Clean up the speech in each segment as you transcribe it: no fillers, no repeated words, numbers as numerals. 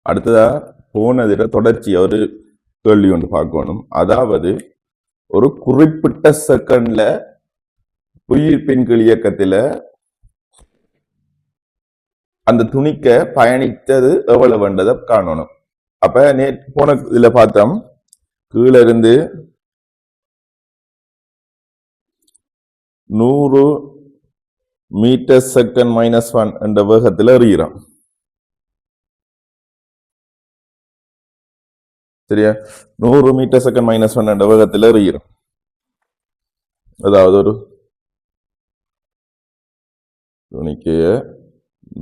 அடுத்ததா போனதில தொடர்ச்சி ஒரு கேள்வி ஒன்று பார்க்கணும். அதாவது ஒரு குறிப்பிட்ட செகண்ட்ல புவியீர்ப்பின் இயக்கத்துல அந்த துணிக்க பயணித்தது எவ்வளவுன்றதை காணணும். அப்ப போன இதுல பார்த்தோம், கீழே இருந்து 100 மீட்டர் செகண்ட் -1 என்ற வேகத்தில் எறிகிறோம். சரியா? 100 மீட்டர் செகண்ட் -1 என்ற வேகத்தில் எறிகிறோம். அதாவது ஒரு துணிக்கைய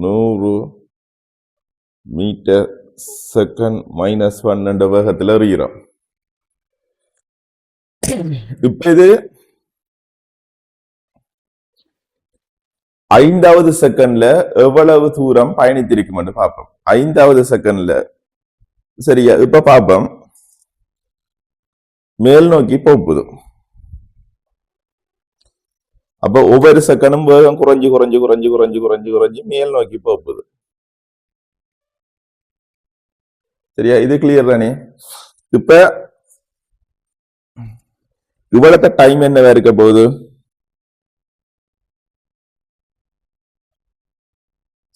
100 மீட்டர் செகண்ட் -1 என்ற வேகத்தில் எறிகிறோம். இப்ப இது 5வது செகண்ட்ல எவ்வளவு தூரம் பயணித்திருக்கும் என்று பார்ப்போம். 5வது செகண்ட்ல சரியா? இப்ப பார்ப்போம், மேல் நோக்கி போகுது. அப்ப ஒவ்வொரு செகண்டும் வேகம் குறைஞ்சு குறைஞ்சு குறைஞ்சு குறைஞ்சு குறைஞ்சு குறைஞ்சு மேல் நோக்கி போகுது. சரியா? இது கிளியர் தானே? இப்ப இவ்வளவு டைம் என்னவா இருக்க போகுது?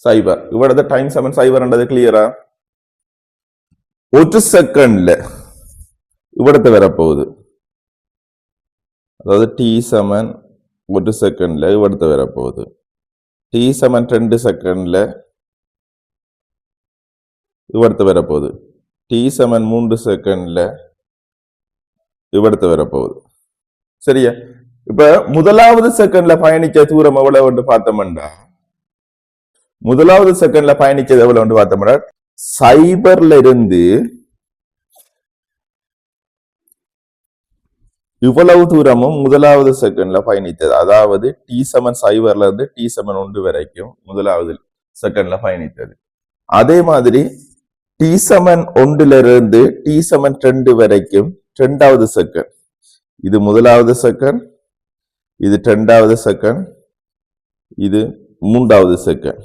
சைபர். இவ்வளவு டைம் 7 சைபர்ன்றது கிளியரா? ஒரு செகண்ட்ல இவ்வளவு வரப்போகுது. அதாவது T7 1 செகண்ட்ல இவ்வளவு வரப்போகுது. T7 2 செகண்ட்ல இவ்வளவு வரப்போகுது. T7 3 செகண்ட்ல இவ்வளவு வரப்போகுது. சரியா? இப்ப முதலாவது செகண்ட்ல பயணிச்ச தூரம் எவ்வளவு பார்த்தோம்னா, முதலாவது செகண்ட்ல பயணிச்சது எவ்வளவு பார்த்தோம்னா, சைபர்ல இருந்து இவ்வளவு தூரமும் முதலாவது செகண்ட்ல பயணித்தது. அதாவது T7 சைபர்ல இருந்து T7 1 வரைக்கும் முதலாவது செகண்ட்ல பயணித்தது. அதே மாதிரி T7 1 இருந்து T7 2 வரைக்கும் 2வது செகண்ட். இது முதலாவது செகண்ட், இது 2வது செகண்ட், இது 3வது செகண்ட்.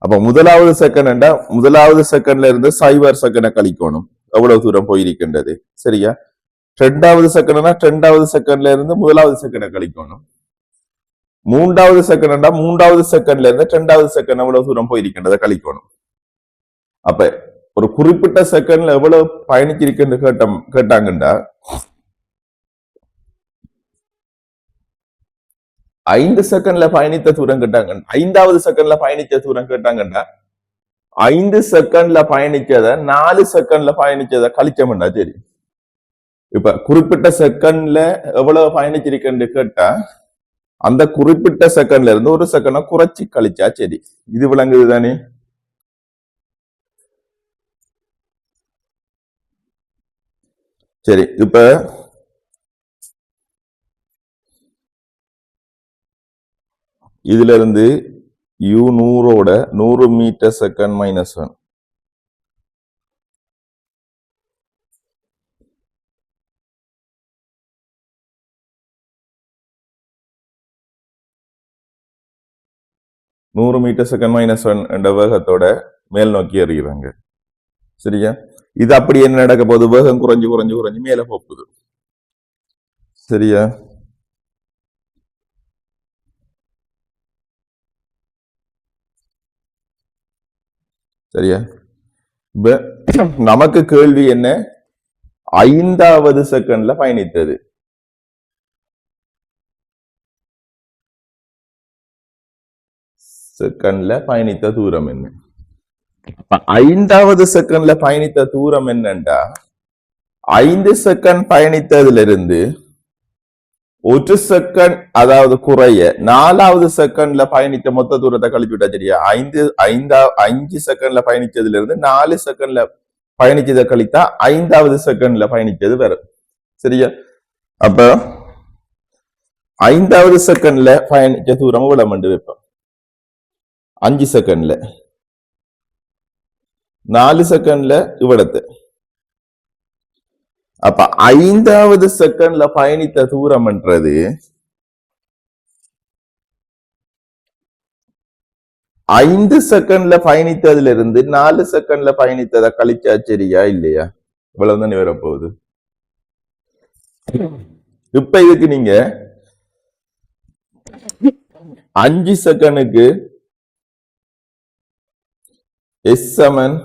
அப்ப முதலாவது செகண்ட், முதலாவது செகண்ட்ல இருந்து சைபர் செகண்டை கழிக்கணும். எவ்வளவு தூரம் போயிருக்கின்றது. சரியா? 2வது செகண்ட்னா 2வது செகண்ட்ல இருந்து முதலாவது செகண்டை கழிக்கணும். 3வது செகண்ட், 3வது செகண்ட்ல இருந்து 2வது செகண்ட் எவ்வளவு தூரம் போயிருக்கின்றதை கழிக்கணும். அப்ப ஒரு குறிப்பிட்ட செகண்ட்ல எவ்வளவு பயணிச்சிருக்குன்னு கேட்டாங்கண்டா, 5 செகண்ட்ல பயணித்த தூரம் கேட்டாங்க. 5வது செகண்ட்ல பயணிச்ச தூரம் கேட்டாங்கண்டா, 5 செகண்ட்ல பயணிச்சத 4 செகண்ட்ல பயணிச்சத கழிச்சோம்னா சரி. இப்ப குறிப்பிட்ட செகண்ட்ல எவ்வளவு பயணிச்சிருக்குன்னு கேட்டா, அந்த குறிப்பிட்ட செகண்ட்ல இருந்து ஒரு செகண்ட குறைச்சி கழிச்சா சரி. இது விளங்குது தானே? சரி. இப்ப இதுல இருந்து U100 100 metre second -1 100 metre second -1 என்ற வேகத்தோட மேல் நோக்கி எறிகிறாங்க. சரியா? இது அப்படி என்ன நடக்க போகுது? வேகம் குறைஞ்சு குறைஞ்சு குறைஞ்சு மேல போகுது. சரியா? சரியா? நமக்கு கேள்வி என்ன? 5வது செகண்ட்ல பயணித்தது. செகண்ட்ல பயணித்த தூரம் என்ன? 5வது செகண்ட்ல பயணித்த தூரம் என்னண்டா, 5 செகண்ட் பயணித்ததுல இருந்து ஒரு செகண்ட், அதாவது குறைய 4வது செகண்ட்ல பயணித்த மொத்த தூரத்தை கழிச்சுட்டா சரியா? 5 செகண்ட்ல பயணிச்சதுல இருந்து 4 செகண்ட்ல பயணிச்சதை கழித்தா 5வது செகண்ட்ல பயணிச்சது வரும். சரியா? அப்ப 5வது செகண்ட்ல பயணிச்ச தூரம் இவ்வளவு மண்டு வைப்போம். 5 செகண்ட்ல 4 செகண்ட்ல இவ்வளவு. அப்ப 5வது செகண்ட்ல பயணித்த தூரம்ன்றது 5 செகண்ட்ல பயணித்ததுல இருந்து 4 செகண்ட்ல பயணித்ததை கழிச்சா சரியா இல்லையா? இவ்வளவுதானே வரப்போகுது. இப்ப இதுக்கு நீங்க 5 செகண்டுக்கு S சமன்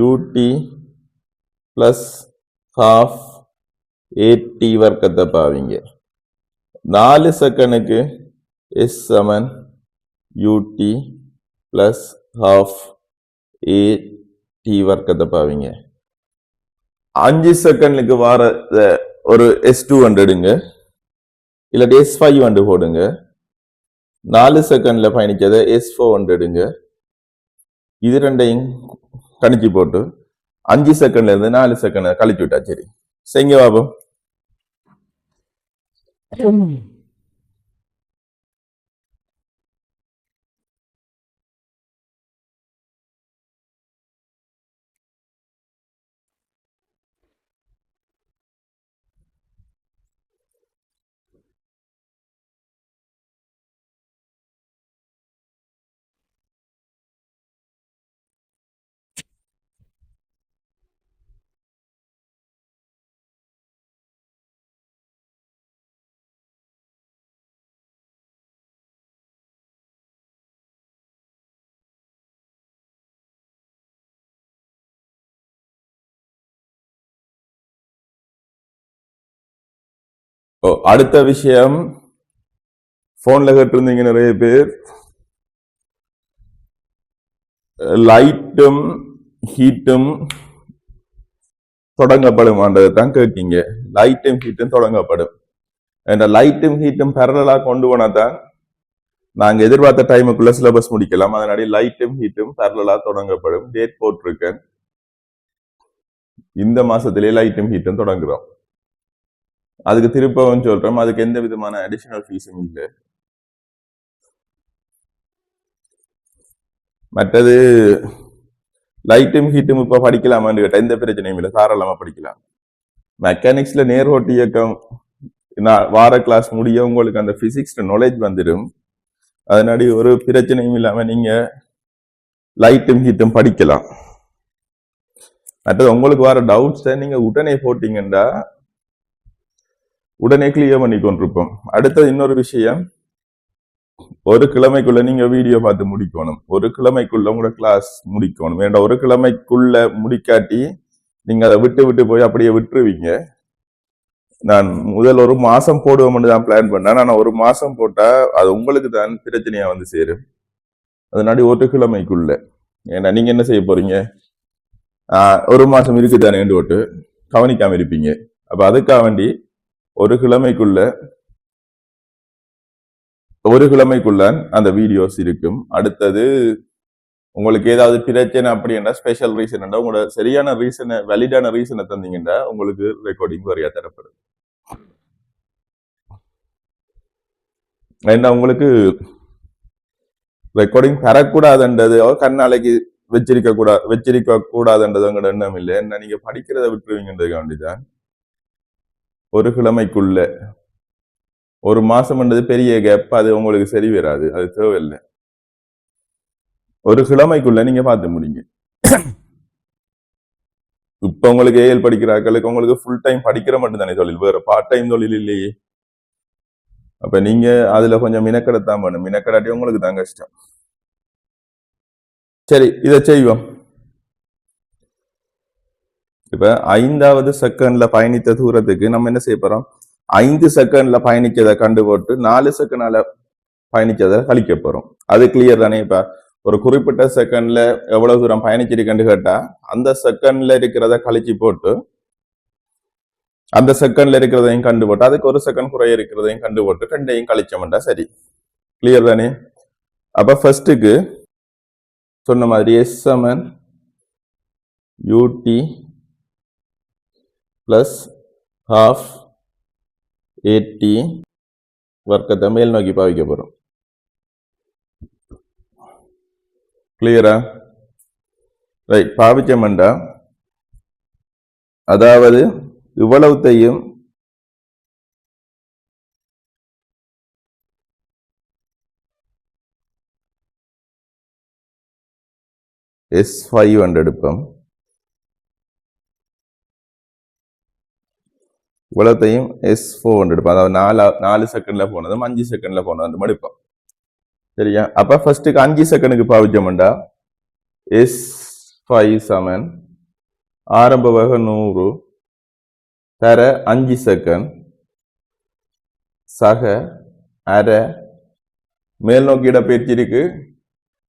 UT பிளஸ் ஹாஃப் AT வர்க்கத்தை பாவீங்க. 4 செகண்டுக்கு S சமன் UT பிளஸ் ஹாஃப் AT வர்க்கத்தை பாவீங்க. 5 செகண்டுக்கு வார ஒரு S200ங்க இல்லாட்டி S500 போடுங்க. 4 செகண்ட்ல பயணிச்சதை S400ங்க. இது ரெண்டையும் கணிச்சு போட்டு 5 செகண்ட்ல இருந்து 4 செகண்ட் கழிச்சு விட்டா சரி. செய்ங்க பாபம். அடுத்த விஷயம், போன்ல கேட்டிருந்தீங்க நிறைய பேர், லைட்டும் ஹீட்டும் தொடங்கப்படுமான்றதை தான் கேட்கீங்க. லைட்டும் ஹீட்டும் தொடங்கப்படும். இந்த லைட்டும் ஹீட்டும் பேரலா கொண்டு போனா தான் நாங்க எதிர்பார்த்த டைமுக்குள்ள சிலபஸ் முடிக்கலாம். அதனால லைட்டும் ஹீட்டும் பேரலா தொடங்கப்படும். டேட் போட்டிருக்கேன். இந்த மாசத்திலே லைட்டும் ஹீட்டும் தொடங்குறோம். அதுக்கு திருப்பவும் சொல்றோம், அதுக்கு எந்த விதமான அடிஷனல் ஃபீஸும் இல்லை. மற்றது லைட்டும் ஹீட்டும் இப்ப படிக்கலாமான்னு கேட்டா எந்த பிரச்சனையும் இல்லை, தாராளமா படிக்கலாம். மெக்கானிக்ஸ்ல நேர்கோட்டு இயக்கம் வார கிளாஸ் முடிய உங்களுக்கு அந்த பிசிக்ஸ் நாலேஜ் வந்துடும். அதனால ஒரு பிரச்சனையும் இல்லாம நீங்க லைட்டும் ஹீட்டும் படிக்கலாம். மற்றது உங்களுக்கு வர டவுட்ஸை நீங்க உடனே போட்டீங்கன்னா உடனே கிளியர் பண்ணி கொண்டிருப்போம். அடுத்தது இன்னொரு விஷயம், ஒரு கிழமைக்குள்ள நீங்க வீடியோ பார்த்து முடிக்கணும். ஒரு கிழமைக்குள்ள உங்களோட கிளாஸ் முடிக்கணும். ஏன்னா ஒரு கிழமைக்குள்ள முடிக்காட்டி நீங்க அதை விட்டு விட்டு போய் அப்படியே விட்டுருவீங்க. நான் முதல் ஒரு மாசம் போடுவோம்னு தான் பிளான் பண்ணேன். ஆனா ஒரு மாசம் போட்டா அது உங்களுக்கு தான் பிரச்சனையா வந்து சேரும். அதனால ஒரு கிழமைக்குள்ள, ஏன்னா நீங்க என்ன செய்ய போறீங்க, ஒரு மாசம் இருக்குதானே போட்டு கவனிக்காம இருப்பீங்க. அப்ப அதுக்காக வேண்டி ஒரு கிழமைக்குள்ள அந்த வீடியோஸ் இருக்கும். அடுத்தது உங்களுக்கு ஏதாவது பிரச்சனை அப்படின்னா ஸ்பெஷல் ரீசன், உங்களோட சரியான ரீசனை, வேலிடான ரீசனை தந்தீங்கன்னா உங்களுக்கு ரெக்கார்டிங் வரையா தரப்படும். ஏன்னா உங்களுக்கு ரெக்கார்டிங் தரக்கூடாதுன்றது கண்ணாலைக்கு வச்சிருக்க கூடாதுன்றது உங்களோட எண்ணம் இல்லை. என்ன நீங்க படிக்கிறத விட்டுருவீங்கன்றதுக்கு வேண்டிதான் ஒரு கிழமைக்குள்ள. ஒரு மாசம்ன்றது பெரிய கேப், அது உங்களுக்கு சரி வராது, அது தேவையில்லை. ஒரு கிழமைக்குள்ள நீங்க பார்த்து முடிங்க. இப்ப உங்களுக்கு ஏஎல் படிக்கிறார்களுக்கு உங்களுக்கு ஃபுல் டைம் படிக்கிற மட்டும் தானே தொழில், வேற பார்ட் டைம் தொழில் இல்லையே. அப்ப நீங்க அதுல கொஞ்சம் மினக்கடத்தான் பண்ணும். மினக்கடாட்டி உங்களுக்கு தான் கஷ்டம். சரி, இதை செய்வோம். இப்ப 5வது செகண்ட்ல பயணித்த தூரத்துக்கு நம்ம என்ன செய்ய போறோம், 5 செகண்ட்ல பயணிச்சதை கண்டு போட்டு 4 செகண்ட்ல பயணிச்சதை கழிக்க போறோம். அது கிளியர் தானே? இப்ப ஒரு குறிப்பிட்ட செகண்ட்ல எவ்வளவு தூரம் பயணிச்சிருக்கேன்னு கேட்டா அந்த செகண்ட்ல இருக்கிறத கழிச்சு போட்டு அந்த செகண்ட்ல இருக்கிறதையும் கண்டு போட்டு அதுக்கு ஒரு செகண்ட் குறைய இருக்கிறதையும் கண்டு போட்டு ரெண்டையும் கழிச்சோம்டா சரி. கிளியர் தானே? அப்ப ஃபர்ஸ்டுக்கு சொன்ன மாதிரி S சமன் UT பிளஸ் ஹாஃப் AT வர்க்கத்தை மேல் நோக்கி பாவிக்க போறோம். கிளியரா? ரைட். பாவிச்சோம்டா அதாவது இவ்வளவுத்தையும் S5 எடுப்போம். இவ்வளத்தையும் S4 எடுப்போம். அதாவது 4 செகண்ட்ல போனதும் 5 செகண்ட்ல போனதும் எடுப்போம். சரியா? அப்ப ஃபர்ஸ்ட்டுக்கு 5 செகண்டுக்கு பாவிச்சோம்டா S5 சமன் ஆரம்ப வேகம் 100 தர 5 செகண்ட் சக அரை மேல் நோக்கி இடப்பெயர்ச்சி இருக்கு.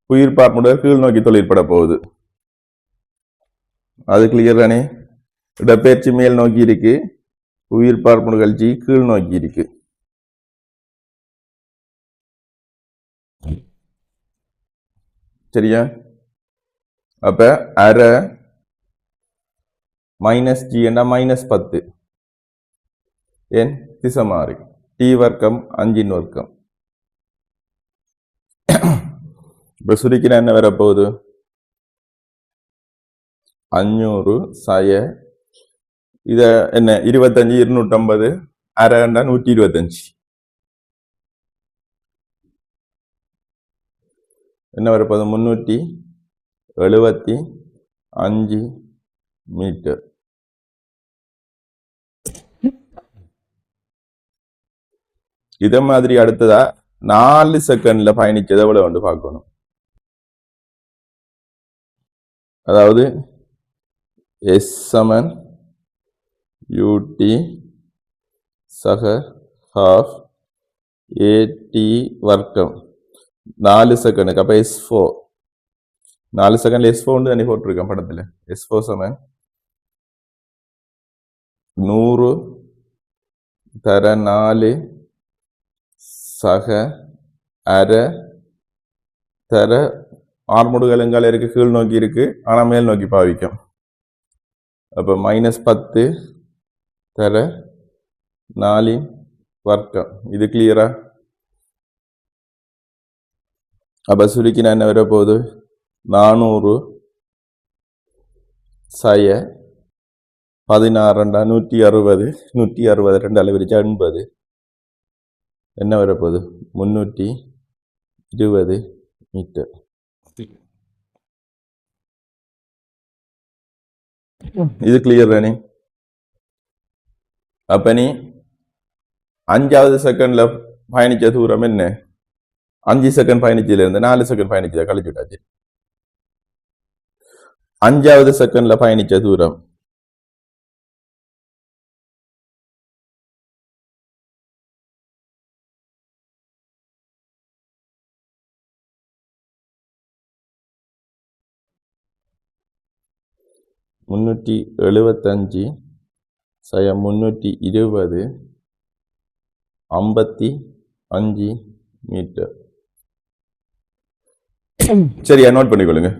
உயிர் பார்முடல் கீழ் நோக்கி தொழிற்பட போகுது. அது கிளியர் தானே? இடப்பெயர்ச்சி மேல் நோக்கி இருக்கு, உயிர் பார்ப்பு நிகழ்ச்சி கீழ் நோக்கி இருக்கு. சரியா? அப்ப அரை மைனஸ் ஜி என்றா -10 ஏன் திசை மாறி டி வர்க்கம் 5 வர்க்கம். இப்ப சுருக்கினா என்ன வரப்போகுது? 500 சய இத என்ன 25 250 அரை 125 என்ன வரப்போகுது? 375 மீட்டர். இத மாதிரி அடுத்ததா 4 செகண்ட்ல பயணிச்சதை எவ்வளவு வந்து பார்க்கணும். அதாவது எஸ் சமன் யூடி சக ஹாஃப் ஏடி வர்க்கம் 4 செகண்டுக்கு. அப்ப S4 4 செகண்ட்ல S4 தண்ணி போட்டிருக்கேன் படத்துல. S4 சமன் 100 தர 4 சக அரை தர ஆர்முடுகள் எங்கால இருக்கு? கீழ் நோக்கி இருக்கு, ஆனா மேல் நோக்கி பாவிக்கும். அப்ப -10 தர 4 வர்க்கம். இது கிளியரா? அப்ப சுருக்கினா என்ன வர போகுது? 400 சய 16 160 160 2 அளவிரிச்சா 80 என்ன வரப்போகுது? 320 மீட்டர். இது கிளியர் தானே? அப்ப நீ 5வது செகண்ட்ல பயணிச்ச தூரம் என்ன? 5 செகண்ட் பயணிச்சதுல இருந்து 4 செகண்ட் பயணிச்சதை கழிச்சு விட்டாச்சு. 5வது செகண்ட்ல பயணிச்ச தூரம் -375 சய 320 55 மீட்டர். சரியா? நோட் பண்ணிக்கொள்ளுங்க.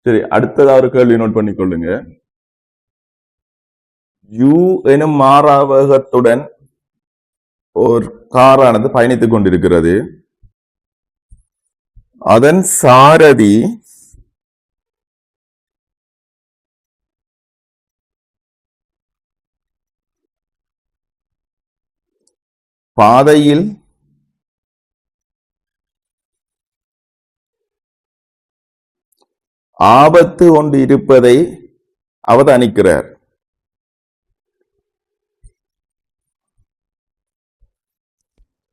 சரி, அடுத்ததா ஒரு கேள்வி நோட் பண்ணிக்கொள்ளுங்க. u எனும் மாறாவேகத்துடன் ஒரு காரானது பயணித்துக் கொண்டிருக்கிறது. அதன் சாரதி பாதையில் ஆபத்து ஒன்று இருப்பதை அவதானிக்கிறார்.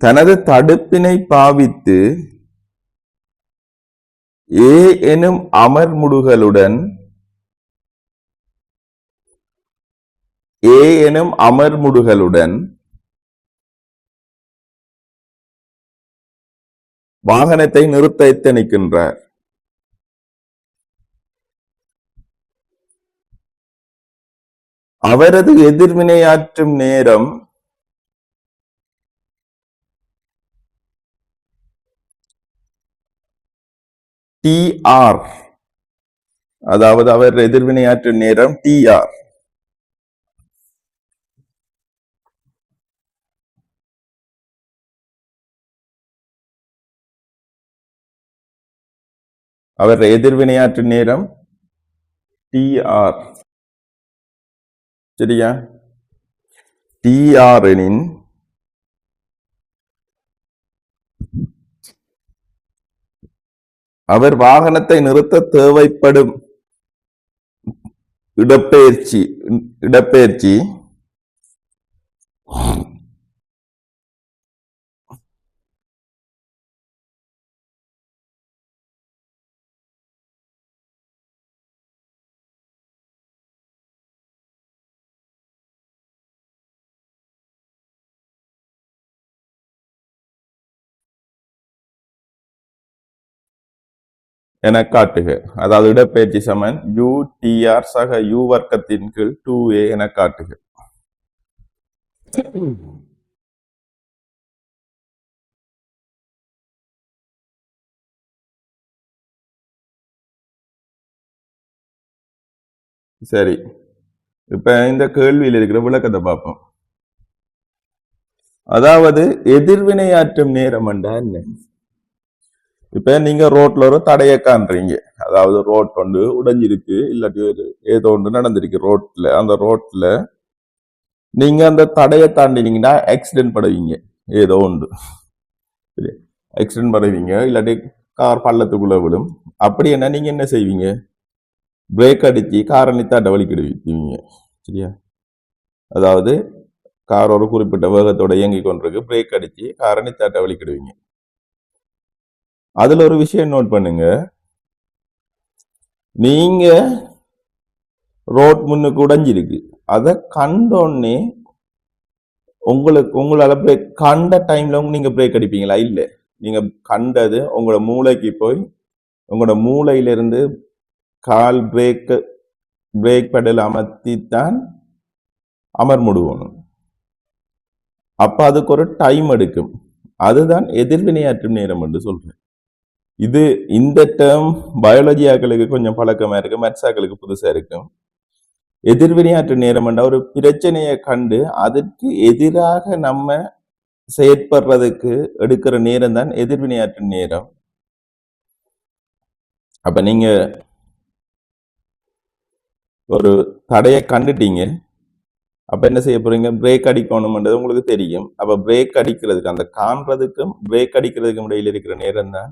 தனது தடுப்பினை பாவித்து ஏ எனும் அமர்முடுகளுடன் வாகனத்தை நிறுத்த எத்தனிக்கின்றார். அவரது எதிர்வினையாற்றும் நேரம் TR, அதாவது அவர் எதிர்வினையாற்றும் நேரம் TR. அவர் எதிர்வினையாற்றும் நேரம் TR. சரியா? TR எனின் அவர் வாகனத்தை நிறுத்த தேவைப்படும் இடப்பெயர்ச்சி என காட்டுக. அதாவது இடப்பெயர்ச்சி சமன் UTR சக U வர்க்கத்தின் கீழ் 2A என காட்டுக. சரி, இப்ப இந்த கேள்வியில் இருக்கிற விளக்கத்தை பார்ப்போம். அதாவது எதிர்வினையாற்றும் நேரம் என்றா என்ன? இப்ப நீங்க ரோட்ல ஒரு தடையை காண்றீங்க. அதாவது ரோட் கொண்டு உடைஞ்சிருக்கு, இல்லாட்டி ஏதோ ஒன்று நடந்திருக்கு ரோட்ல. அந்த ரோட்ல நீங்க அந்த தடையை தாண்டினீங்கன்னா ஆக்சிடென்ட் படுவீங்க. ஏதோ ஒன்று ஆக்சிடென்ட் படுவீங்க, இல்லாட்டி கார் பள்ளத்துக்குள்ள விடும். அப்படி என்ன நீங்க என்ன செய்வீங்க? பிரேக் அடிச்சு காரை நித்தாட்ட வலிக்கிடுவீங்க. சரியா? அதாவது கார் ஒரு குறிப்பிட்ட வேகத்தோட இயங்கி கொண்டிருக்கு, பிரேக் அடிச்சு காரை நித்தாட்ட வலிக்கிடுவீங்க. அதுல ஒரு விஷயம் நோட் பண்ணுங்க. நீங்க ரோட் முன்னுக்கு உடைஞ்சிருக்கு, அதை கண்டோடனே உங்களால பிரேக் கண்ட டைம்ல நீங்க பிரேக் அடிப்பீங்களா? இல்ல. நீங்க கண்டது உங்களோட மூளைக்கு போய் உங்களோட மூளையிலிருந்து கால் பிரேக் பெடல் அமர்த்தித்தான் அமர்முடுவணும். அப்ப அதுக்கு ஒரு டைம் எடுக்கும். அதுதான் எதிர்வினையாற்றும் நேரம் என்று சொல்றேன். இந்த டேர்ம் பயாலஜியாக்களுக்கு கொஞ்சம் பழக்கமா இருக்கு, மேத்ஸாக்களுக்கு புதுசா இருக்கும். எதிர்வினையாற்று நேரம் என்ற ஒரு பிரச்சனையை கண்டு அதற்கு எதிராக நம்ம செயற்படுறதுக்கு எடுக்கிற நேரம் தான் எதிர்வினையாற்று நேரம். அப்ப நீங்க ஒரு தடையை கண்டுட்டீங்க, அப்ப என்ன செய்ய போறீங்க? பிரேக் அடிக்கணும்ன்றது உங்களுக்கு தெரியும். அப்ப பிரேக் அடிக்கிறதுக்கு, அந்த காண்றதுக்கும் பிரேக் அடிக்கிறதுக்கும் இடையில இருக்கிற நேரம் தான்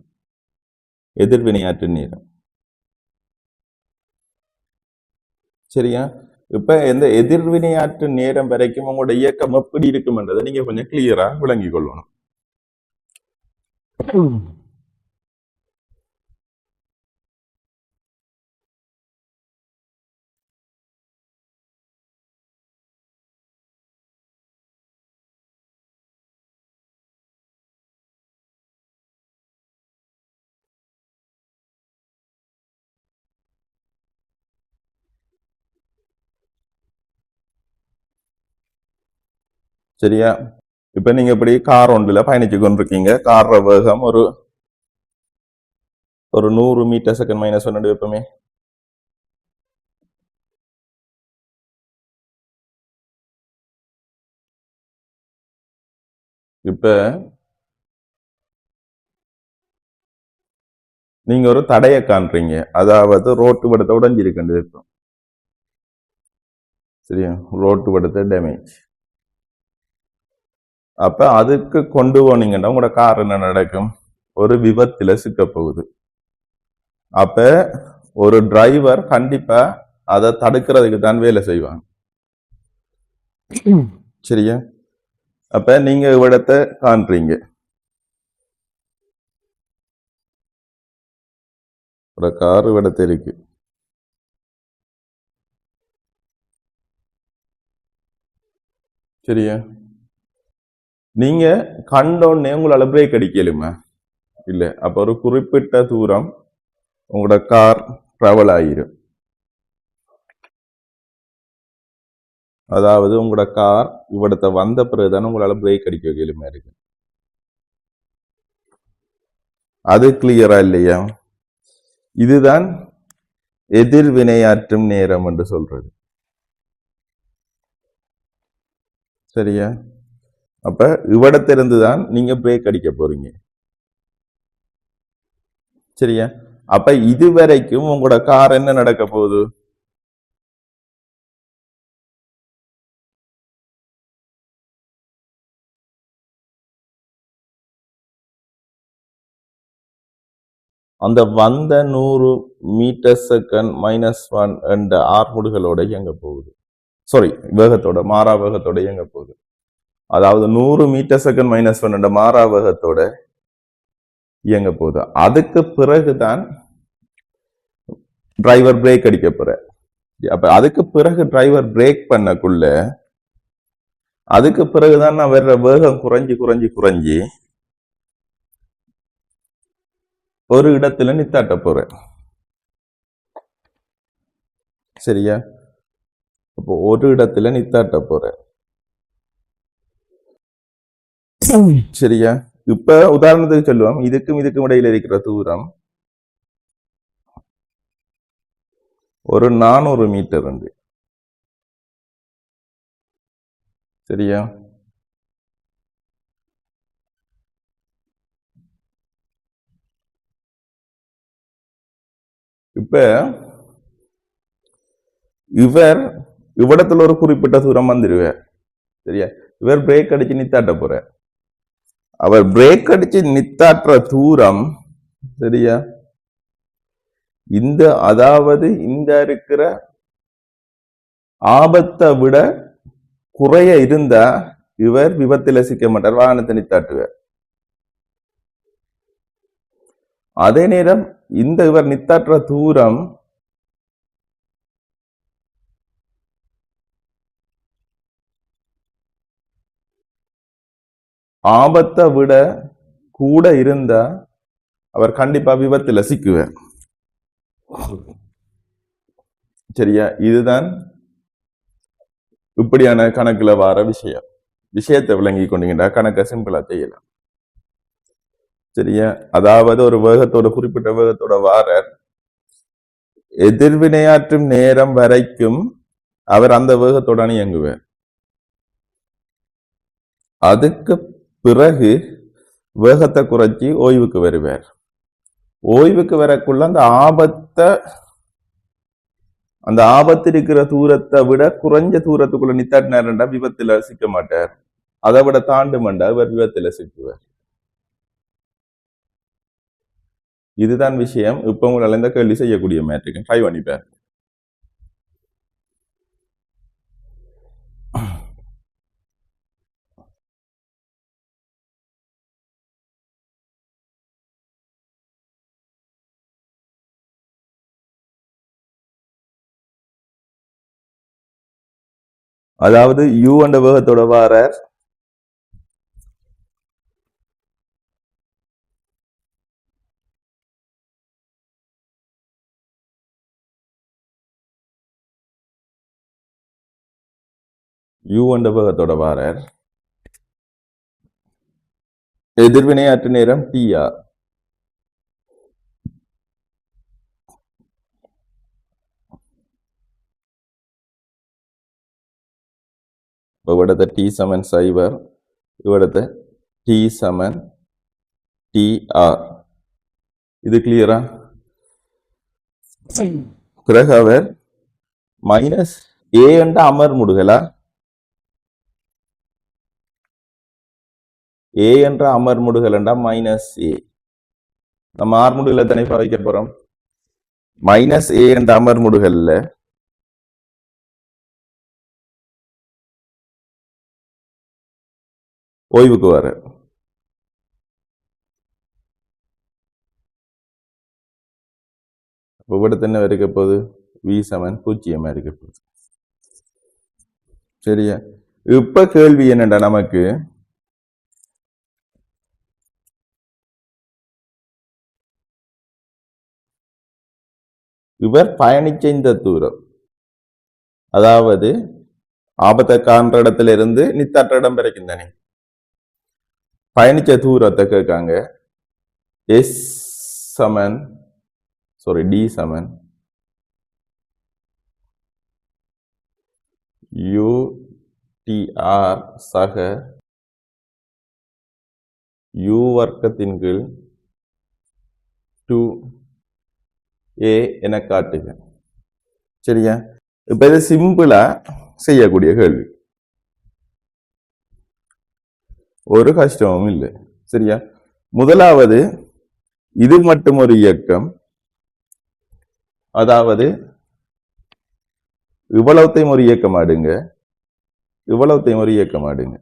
எதிர்வினையாற்று நேரம். சரியா? இப்ப இந்த எதிர்வினையாற்று நேரம் வரைக்கும் உங்களோட இயக்கம் எப்படி இருக்கும்ன்றதை நீங்க கொஞ்சம் கிளியரா விளங்கிக் கொள்ளணும். சரியா? இப்ப நீங்க இப்படி கார் ஒன்றுல பயணிச்சு கொண்டிருக்கீங்க. கார் வேகம் ஒரு ஒரு 100 மீட்டர் செகண்ட் மைனஸ் 1 வைப்போமே. இப்ப நீங்க ஒரு தடையை காண்றீங்க, அதாவது ரோட்டு படத்தை உடைஞ்சிருக்கின்றது இருக்கும். சரியா, ரோட்டு படத்தை டேமேஜ். அப்ப அதுக்கு கொண்டு போனீங்கன்னா உங்களோட கார் என்ன நடக்கும்? ஒரு விபத்துல சிக்க போகுது. அப்ப ஒரு டிரைவர் கண்டிப்பா அதை தடுக்கிறதுக்கு தான் வேலை செய்வாங்க. சரியா, அப்ப நீங்க இவ்விடத்தை காண்றீங்க, ஒரு கார் இவ்விடத்தை இருக்கு. சரியா, நீங்க கண்டோன்னே உங்களால பிரேக் அடிக்கலுமா? இல்ல. அப்ப ஒரு குறிப்பிட்ட தூரம் உங்களோட கார் டிராவல் ஆயிரும். அதாவது உங்களோட கார் இவ்விடத்தை வந்த பிறகுதானே உங்களால பிரேக் அடிக்க வைக்கலுமா இருக்கு. அது கிளியரா இல்லையா? இதுதான் எதிர்வினையாற்றும் நேரம் என்று சொல்றது. சரியா, அப்ப இவ்விடத்திலிருந்து தான் நீங்க பிரேக் அடிக்க போறீங்க. சரியா, அப்ப இதுவரைக்கும் உங்களோட கார் என்ன நடக்க போகுது? அந்த வந்த 100 மீட்டர் செகண்ட் மைனஸ் 1 என்ற ஆர்முடுகளோட இயங்க போகுது. சாரி, வேகத்தோட, மாறா வேகத்தோட இயங்க போகுது. அதாவது 100 மீட்டர் செகண்ட் மைனஸ் 1 என்ற மாறா வேகத்தோட இயங்க போகுது. அதுக்கு பிறகுதான் டிரைவர் பிரேக் அடிக்க போற. அப்ப அதுக்கு பிறகு டிரைவர் பிரேக் பண்ணக்குள்ள, அதுக்கு பிறகுதான் நான் வர்ற வேகம் குறைஞ்சி குறைஞ்சி குறைஞ்சி ஒரு இடத்துல நித்தாட்ட போறேன். சரியா, அப்போ ஒரு இடத்துல நித்தாட்ட போறேன். சரியா, இப்ப உதாரணத்துக்கு சொல்லுவோம், இதுக்கும் இதுக்கும் இடையில இருக்கிற தூரம் ஒரு 400 மீட்டர் உண்டு. சரியா, இப்ப இவர் இவ்விடத்துல ஒரு குறிப்பிட்ட தூரம் வந்துருவார். சரியா, இவர் பிரேக் அடிச்சு நித்தாட்ட போற. அவர் பிரேக் அடிச்சு நித்தாட்டுற தூரம், சரியா, இந்த அதாவது இந்த இருக்கிற ஆபத்தை விட குறைய இருந்தா இவர் விபத்துல சிக்க மாட்டார், வாகனத்தை நித்தாட்டுவார். அதே நேரம் இந்த இவர் நித்தாட்டுற தூரம் ஆபத்தை விட கூட இருந்தா அவர் கண்டிப்பா விபத்துல சிக்குவார். சரியா, இதுதான் இப்படியான கணக்குல வர விஷயம். விஷயத்தை விளங்கி கொண்டீங்கன்னா கணக்கை சிம்பிளா செய்யலாம். சரியா, அதாவது ஒரு வேகத்தோட, குறிப்பிட்ட வேகத்தோட வார எதிர்வினையாற்றும் நேரம் வரைக்கும் அவர் அந்த வேகத்தோட இயங்குவார். அதுக்கு பிறகு வேகத்தை குறைச்சி ஓய்வுக்கு வருவார். ஓய்வுக்கு வரக்குள்ள அந்த ஆபத்து இருக்கிற தூரத்தை விட குறைஞ்ச தூரத்துக்குள்ள நித்தாட்டினார்டா விபத்துல சிக்க மாட்டார். அதை விட தாண்டுமண்டா இவர் விபத்துல சிக்குவார். இதுதான் விஷயம். இப்ப உங்களால இந்த கேள்வி செய்யக்கூடிய மேட்ரிக் ட்ரை பண்ணிப்பார். அதாவது யூ என்ற வேகத்தோட வார யூ என்ற வேகத்தோட வாரர் எதிர்வினையாற்று நேரம் TR. இப்போ இവിടുത്തെ டி சமன் 0, இവിടുത്തെ டி சமன் TR. இது கிளியரா? பிறகு அவர் மைனஸ் ஏ என்ற அமர் முடுகலா, ஏ என்ற அமர் முடுகல் என்றா மைனஸ் ஏ. நம்ம ஆர் முடுகல தானே வைக்க போறோம். மைனஸ் ஏ என்ற அமர் முடுகல்ல ஓய்வுக்கு வர இവിടുത്തെ என்ன இருக்க போகுது, வி சமன் 0 இருக்க போகுது. சரியா? இப்ப கேள்வி என்னடா, நமக்கு இவர் பயணிச்ச இந்த தூரம், அதாவது ஆபத்தை காண்ற இடத்துல இருந்து நித்தற்ற இடம் வரைக்கும் தானே பயணிச்ச தூரத்தை கேட்காங்க. எஸ் சமன் டி சமன் யூடிஆர் சக யூ வர்க்கத்தின் கீழ் 2a என காட்டுக. சரியா? இப்ப இது சிம்பிளா செய்யக்கூடிய கேள்வி, ஒரு கஷ்டமும் இல்லை. சரியா? முதலாவது இது மட்டும் ஒரு இயக்கம், அதாவது இவ்வளவுத்தையும் ஒரு இயக்கம் ஆடுங்க, இவ்வளவுத்தையும் ஒரு இயக்கம் ஆடுங்க.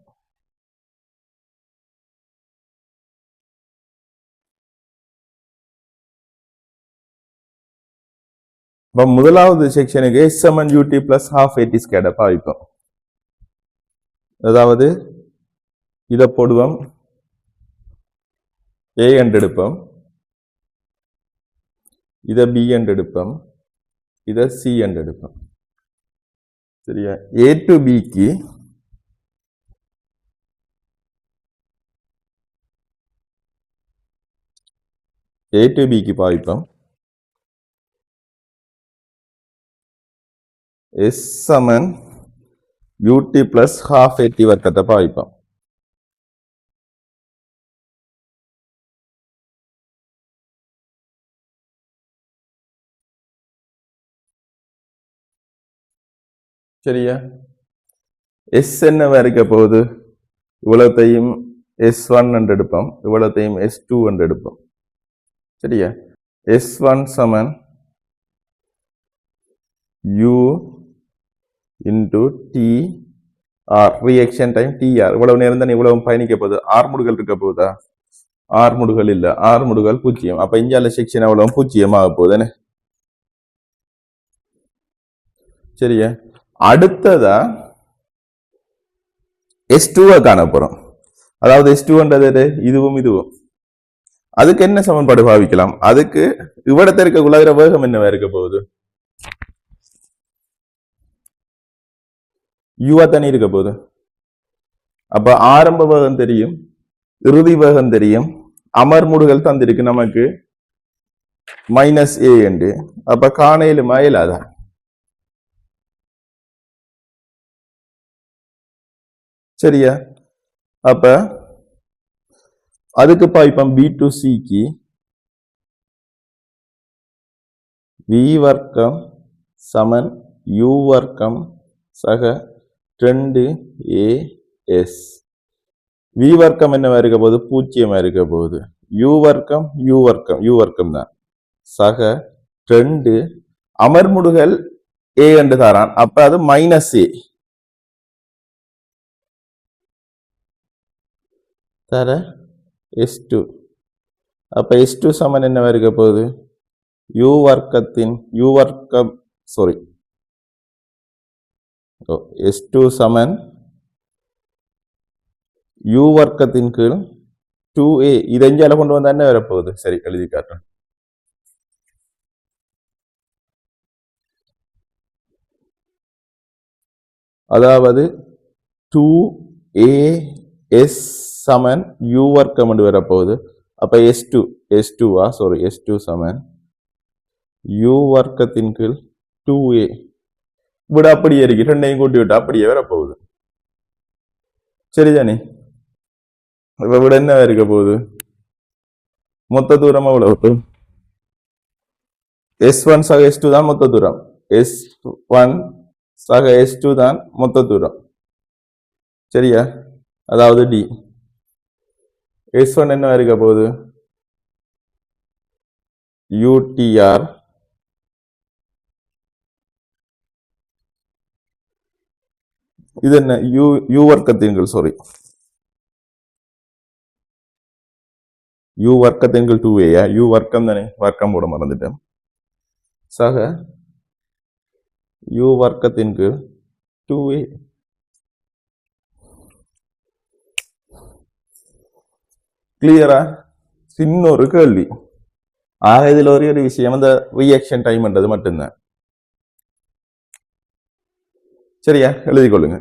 முதலாவது செக்ஷனுக்கு எஸ் சமன் யூடி பிளஸ் ஹாஃப் ஏடி ஸ்கேட பாவிப்போம். அதாவது இதை போடுவோம், ஏ என்று எடுப்போம், இதை பி என்று எடுப்போம், இதை சி என்று எடுப்போம். சரியா? ஏ டு பிக்கு பாவிப்போம். எஸ் சமன் யூடி பிளஸ் ஹாஃப் ஏடி வர்க்கத்தை பாவிப்போம். சரியா? எஸ் என்னவா இருக்க போகுது, இவ்வளத்தையும் S1 என்று எடுப்போம், இவ்வளத்தையும் S2 என்று எடுப்போம். சரியா? S1 சமன் U into TR, reaction time TR. இவ்வளவு நேரம் தான் இவ்வளவு பயணிக்க போகுது. ஆர் முடுகள் இருக்க போகுதா? ஆர் முடுகள் இல்ல, ஆர் முடுகள் 0. அப்ப இஞ்சால செக்ஷன் எவ்வளவு 0 ஆக போகுதுன்னு. சரியா? அடுத்ததா S2 காண போறோம். அதாவது S2ன்றது இதுவும் இதுவும், அதுக்கு என்ன சமன்பாடு பாவிக்கலாம்? அதுக்கு இவ்விடத்தில் இருக்கக்குள்ள வேகம் என்னவா இருக்க போகுது, யூவா தானே இருக்க போகுது. அப்ப ஆரம்ப வேகம் தெரியும், இறுதி வேகம் தெரியும், அமர்முடுகள் தந்திருக்கு நமக்கு மைனஸ் ஏ என்று. அப்ப காணையிலும் அயலாதான். சரியா? அப்ப அதுக்கு பாய்ப்போம் பி டு சிக்கு வி வர்க்கம் சமன் யூ வர்க்கம் சக 2as. வி வர்க்கம் என்னவா இருக்க போகுது, 0 இருக்க போகுது. யூ வர்க்கம் யூ வர்க்கம் தான் சக 2 அமர்முடுகள் ஏ என்று தாரான். அப்ப அது மைனஸ் ஏ தர S2. அப்ப S2 சமன் என்னவா இருக்க போகுது, யூ வர்க்கத்தின் S2 சமன் யூ வர்க்கத்தின் கீழ் 2a. இதை எஞ்சால கொண்டு வந்தா என்ன வரப்போகுது? சரி, எழுதி காட்டுறேன். அதாவது 2as சமன் யூ வர்க்கம் என்று வரப்போகுது. அப்ப S2 சமன் யூ வர்க்கத்தின் கீழ் 2a. விட அப்படியே இருக்கு, ரெண்டையும் கூட்டி விட்டு அப்படியே வரப்போகுது. சரிதானே? இப்ப விட என்ன இருக்க போகுது? மொத்த தூரம் எவ்வளவு? S1 சக S2 தான் மொத்த தூரம். S1 சக S2 தான் மொத்த தூரம். சரியா? அதாவது D. S1 என்ன இருக்க போகுது? UTR இது என்ன U வர்க்கத்தின் கீழ் சாரி U வர்க்கத்தின் கீழ் 2a U வர்க்கம் தானே, வர்க்கம் போட மறந்துட்டேன். சக U வர்க்கத்தின் கீழ் 2a. கிளியரா? இன்னொரு கேள்வி. ஆக இதுல ஒரே ஒரு விஷயம், அந்த ரியாக்ஷன் டைம் என்றது மட்டும்தான். சரியா? எழுதி கொள்ளுங்க.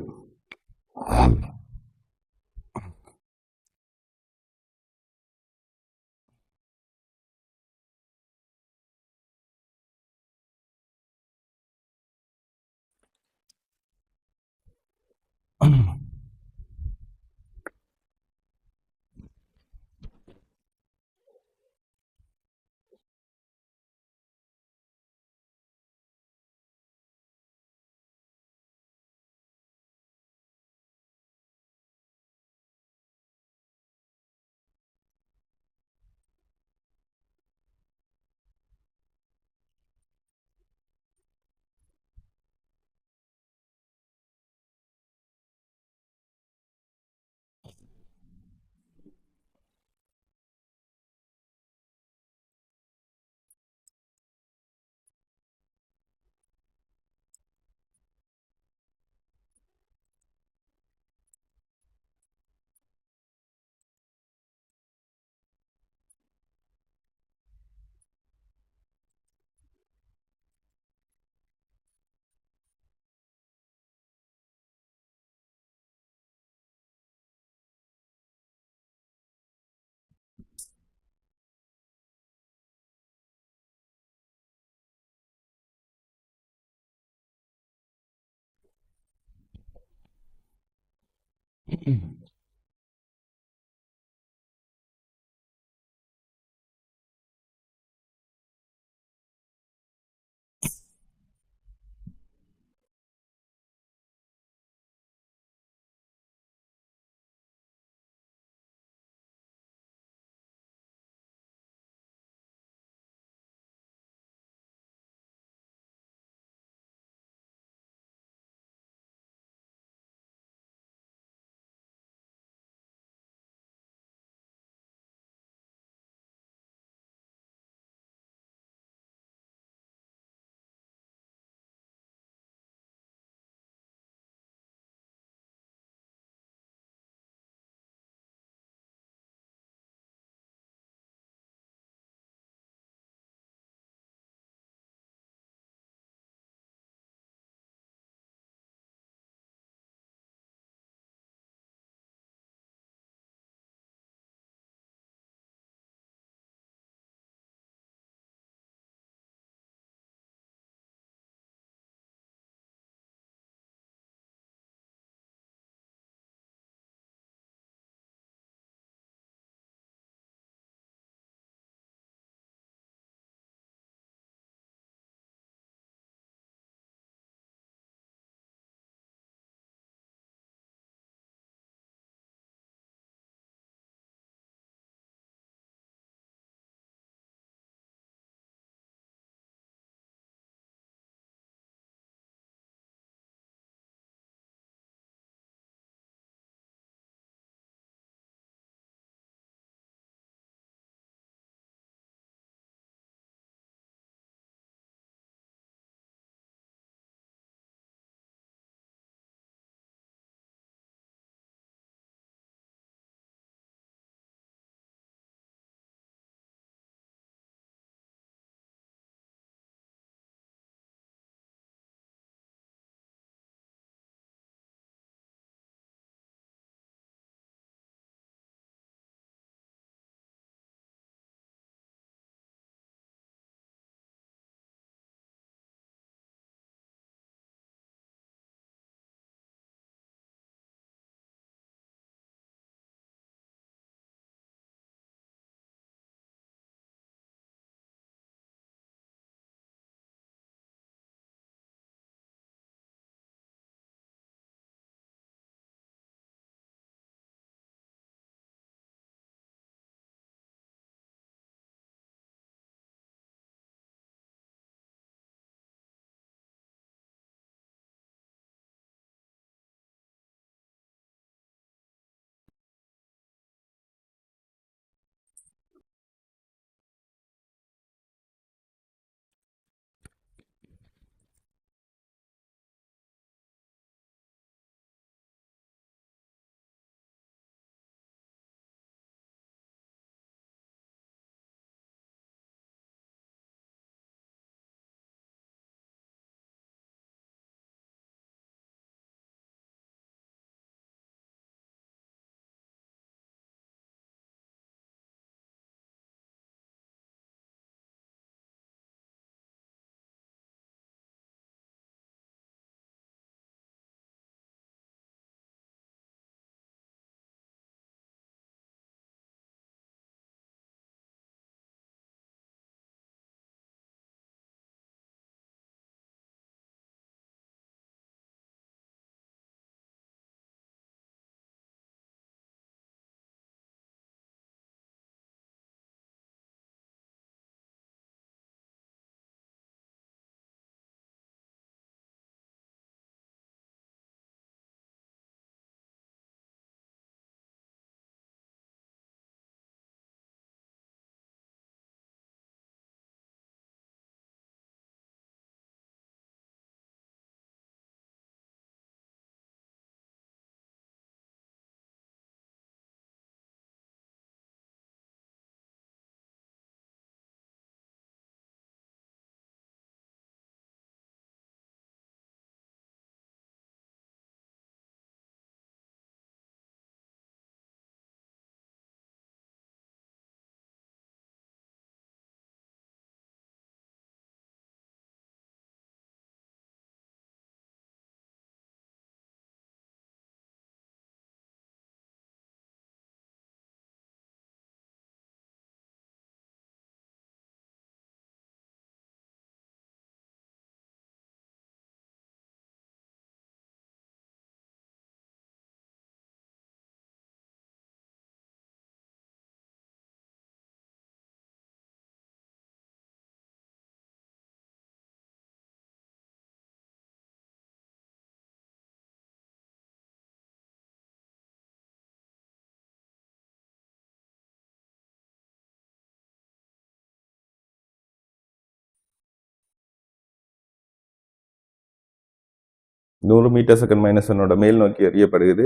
100 மீட்டர் செகண்ட் -1 மேல் நோக்கி எறியப்படுகிறது.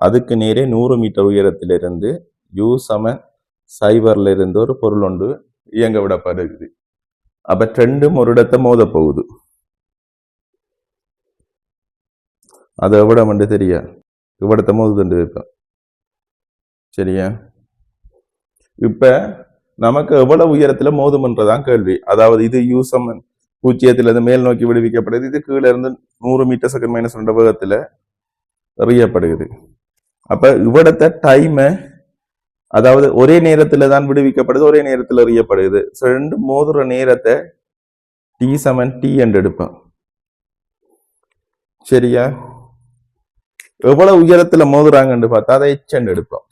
அதுக்கு நேரே 100 மீட்டர் உயரத்திலிருந்து u சமன் 0 இருந்து ஒரு பொருள் ஒன்று இயங்க விடப்படுகிறது. அப்ப ரெண்டும் ஒரு இடத்தை மோத போகுது. அது எவ்வளவு என்று தெரியா, இவ்விடத்தை மோதுண்டு இருப்பேன். சரியா? இப்ப நமக்கு எவ்வளவு உயரத்துல மோதும்ன்றதான் கேள்வி. அதாவது இது u சமன் 0 மேல் நோக்கி விடுவிக்கப்படுது. இது கீழே இருந்து 100 மீட்டர் செகண்ட் -2 வேகத்துல எறியப்படுகிறது. அப்ப இவ்விடத்தை டைம், அதாவது ஒரே நேரத்துல தான் விடுவிக்கப்படுது, ஒரே நேரத்தில் எறியப்படுது. ரெண்டு மோதுற நேரத்தை t சமன் t என்று எடுப்போம். சரியா? எவ்வளவு உயரத்துல மோதுறாங்கன்னு பார்த்தா அதை h என்று எடுப்போம்.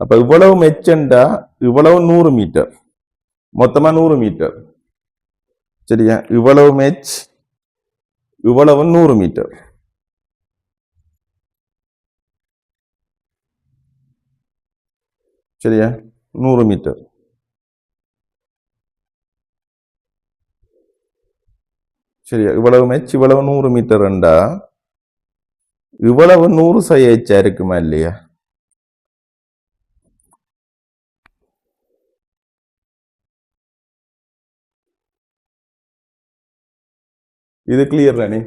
அப்ப இவ்வளவு மெச்சண்டா இவ்வளவு 100 மீட்டர், மொத்தமா 100 மீட்டர். சரியா? இவ்வளவு மெச், இவ்வளவு 100 மீட்டர். சரியா? 100 மீட்டர். சரியா? இவ்வளவு மெச், இவ்வளவு 100 மீட்டர் என்றா இவ்வளவு 100 சைச்சா இருக்குமா இல்லையா? இது கிளியர் தானே?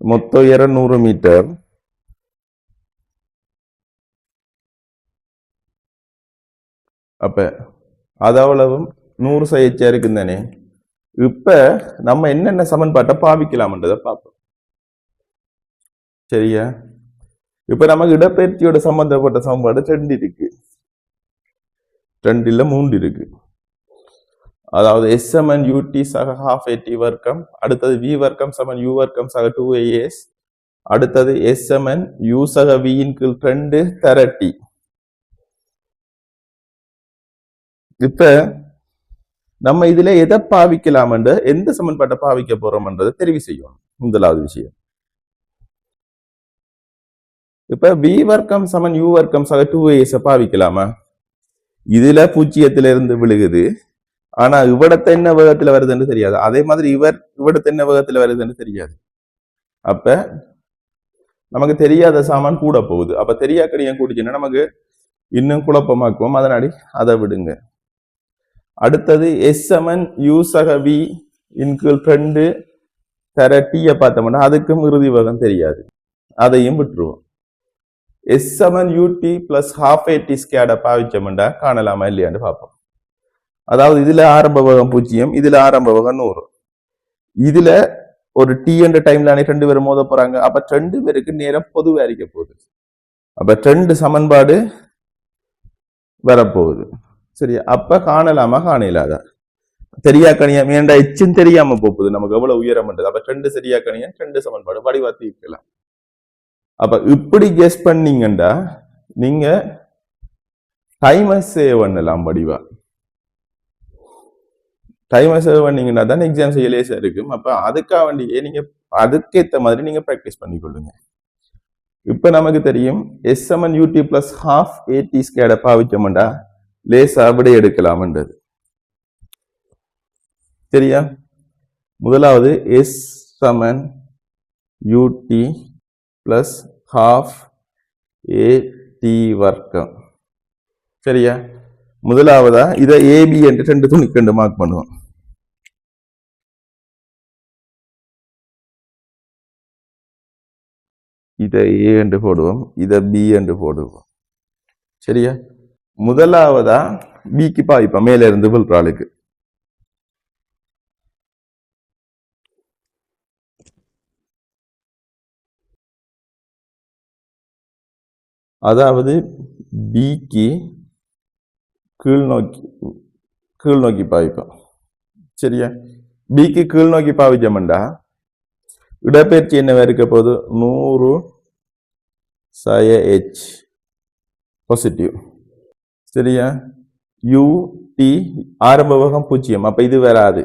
மொத்த உயரம் 100 மீட்டர். அப்ப அதவளவும் 100 சைச்சா இருக்கு தானே. இப்ப நம்ம என்னென்ன சமன்பாட்டை பாவிக்கலாம்ன்றதை பார்ப்போம். சரியா? இப்ப நமக்கு இடப்பெயர்ச்சியோட சம்பந்தப்பட்ட சமன்பாடு 2 இருக்கு, 2 இல்ல 3 இருக்கு. அதாவது s சமன் ut சக half at வர்க்கம், அடுத்தது v வர்க்கம் சமன் u வர்க்கம் சக 2as, அடுத்தது s சமன் u சக v இன் கீழ் 2 தர t. இப்ப நம்ம இதுல எதை பாவிக்கலாம் என்ற, எந்த சமன்பாட்டை பாவிக்க போறோம்ன்றதை தெரிவு செய்யணும். முதலாவது விஷயம், இப்ப v வர்க்கம் சமன் u வர்க்கம் சக 2as பாவிக்கலாமா? இதுல 0 இருந்து விழுகுது, ஆனா இவ்விடத்தை என்ன வேகத்துல வருதுன்னு தெரியாது. அதே மாதிரி இவ்விடத்தை என்ன வேகத்துல வருதுன்னு தெரியாது. அப்ப நமக்கு தெரியாத சாமான் கூட போகுது. அப்ப தெரியாக்கடியும் கூடிச்சுன்னா நமக்கு இன்னும் குழப்பமாக்குவோம். அதனாடி அதை விடுங்க. அடுத்தது s சமன் u சக v இன் கீழ் 2 தர t பார்த்தோம்னா அதுக்கும் இறுதி வேகம் தெரியாது, அதையும் விட்டுருவோம். s சமன் ut பிளஸ் half at ஸ்கேட பாவிச்சோம்டா காணலாமா இல்லையான்னு பார்ப்போம். அதாவது இதுல ஆரம்ப வேகம் 0, இதுல ஆரம்ப வேகம் 100. இதுல ஒரு t என்ற டைம்ல 2 பேரும் மோத போறாங்க. அப்ப 2 பேருக்கு நேரம் பொதுவா இருக்க போகுது. அப்ப 2 சமன்பாடு வரப்போகுது. சரியா? அப்ப காணலாமா காணலாதா? தெரியா கணியம் ஏண்டா எச்சும் தெரியாம போகுது நமக்கு எவ்வளவு உயரம் பண்றது. அப்ப 2 சரியா கணியம், 2 சமன்பாடு வடிவா தீர்க்கலாம். அப்ப இப்படி கெஸ் பண்ணீங்கண்டா நீங்க டைமை சேவ் பண்ணலாம். வடிவா டைமை சேவ் பண்ணீங்கன்னா தான் எக்ஸாம் செய்ய லேசா இருக்கும். அப்ப அதுக்காக வேண்டியே நீங்க அதுக்கேற்ற மாதிரி நீங்க ப்ராக்டிஸ் பண்ணிக்கொள்ளுங்க. இப்ப நமக்கு தெரியும் s சமன் ut பிளஸ் half at ஸ்கேட பாவிச்சோம்டா லேசா விடை எடுக்கலாம்ன்றது. சரியா? முதலாவது s சமன் ut பிளஸ் half at வர்க்கம். சரியா? முதலாவதா இதை ab என்று 2 துணிக்கண்டு மார்க் பண்ணுவோம். இதை a என்று போடுவோம், இதை b என்று போடுவோம். சரியா? முதலாவதா பிக்கு பாய்ப்பா மேல இருந்து விழுறாளுக்கு. அதாவது பிக்கு கீழ் நோக்கி பாய்ப்போம். சரியா? பிக்கு கீழ் நோக்கி பாவிச்சோம்டா இடப்பெயர்ச்சி என்னவா இருக்க போது 100 சய h பாசிட்டிவ். சரியா? ut ஆரம்ப வேகம் 0, அப்ப இது வராது.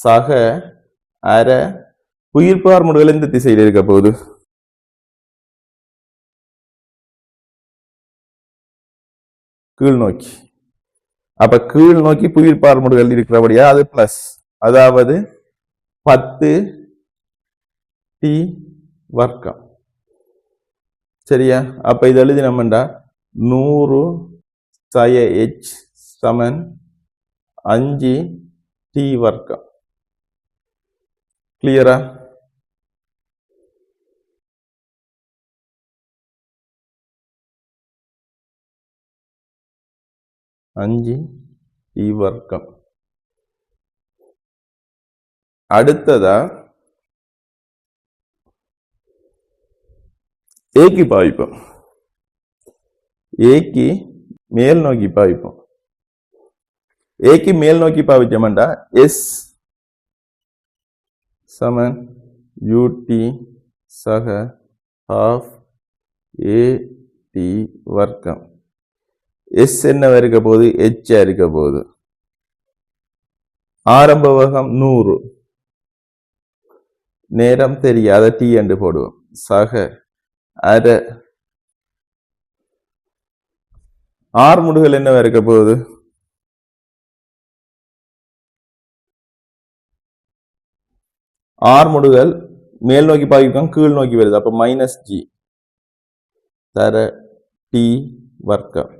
சக அரை உயிர்ப்பார் முடுகள் எந்த திசையில் இருக்க போகுது? கீழ் நோக்கி. அப்ப கீழ் நோக்கி புவியீர்ப்பார்முடுகள் இருக்கிறபடியா அது பிளஸ், அதாவது 10 டி வர்க்கம். சரியா? அப்ப இது எழுதினோம்டா 100 சய h சமன் 5 டி வர்க்கம். கிளியரா? அஞ்சு டி வர்க்கம். அடுத்ததா ஏக்கு பாவிப்போம். ஏக்கு மேல் நோக்கி பாவிப்போம். ஏக்கு மேல் நோக்கி பாவிச்சோம்டா எஸ் சமன் யூடி சக half ஏ டி வர்க்கம். எஸ் என்னவா இருக்க போகுது? எச்சா இருக்க போகுது. ஆரம்ப வேகம் 100, நேரம் தெரியாத டி என்று போடுவோம். சக அரை ஆர்முடுகள் என்னவா இருக்க போகுது? ஆர்முடுகள் மேல் நோக்கி பாய்க்கும், கீழ் நோக்கி வருது. அப்ப மைனஸ் ஜி தர டி வர்க்கம்.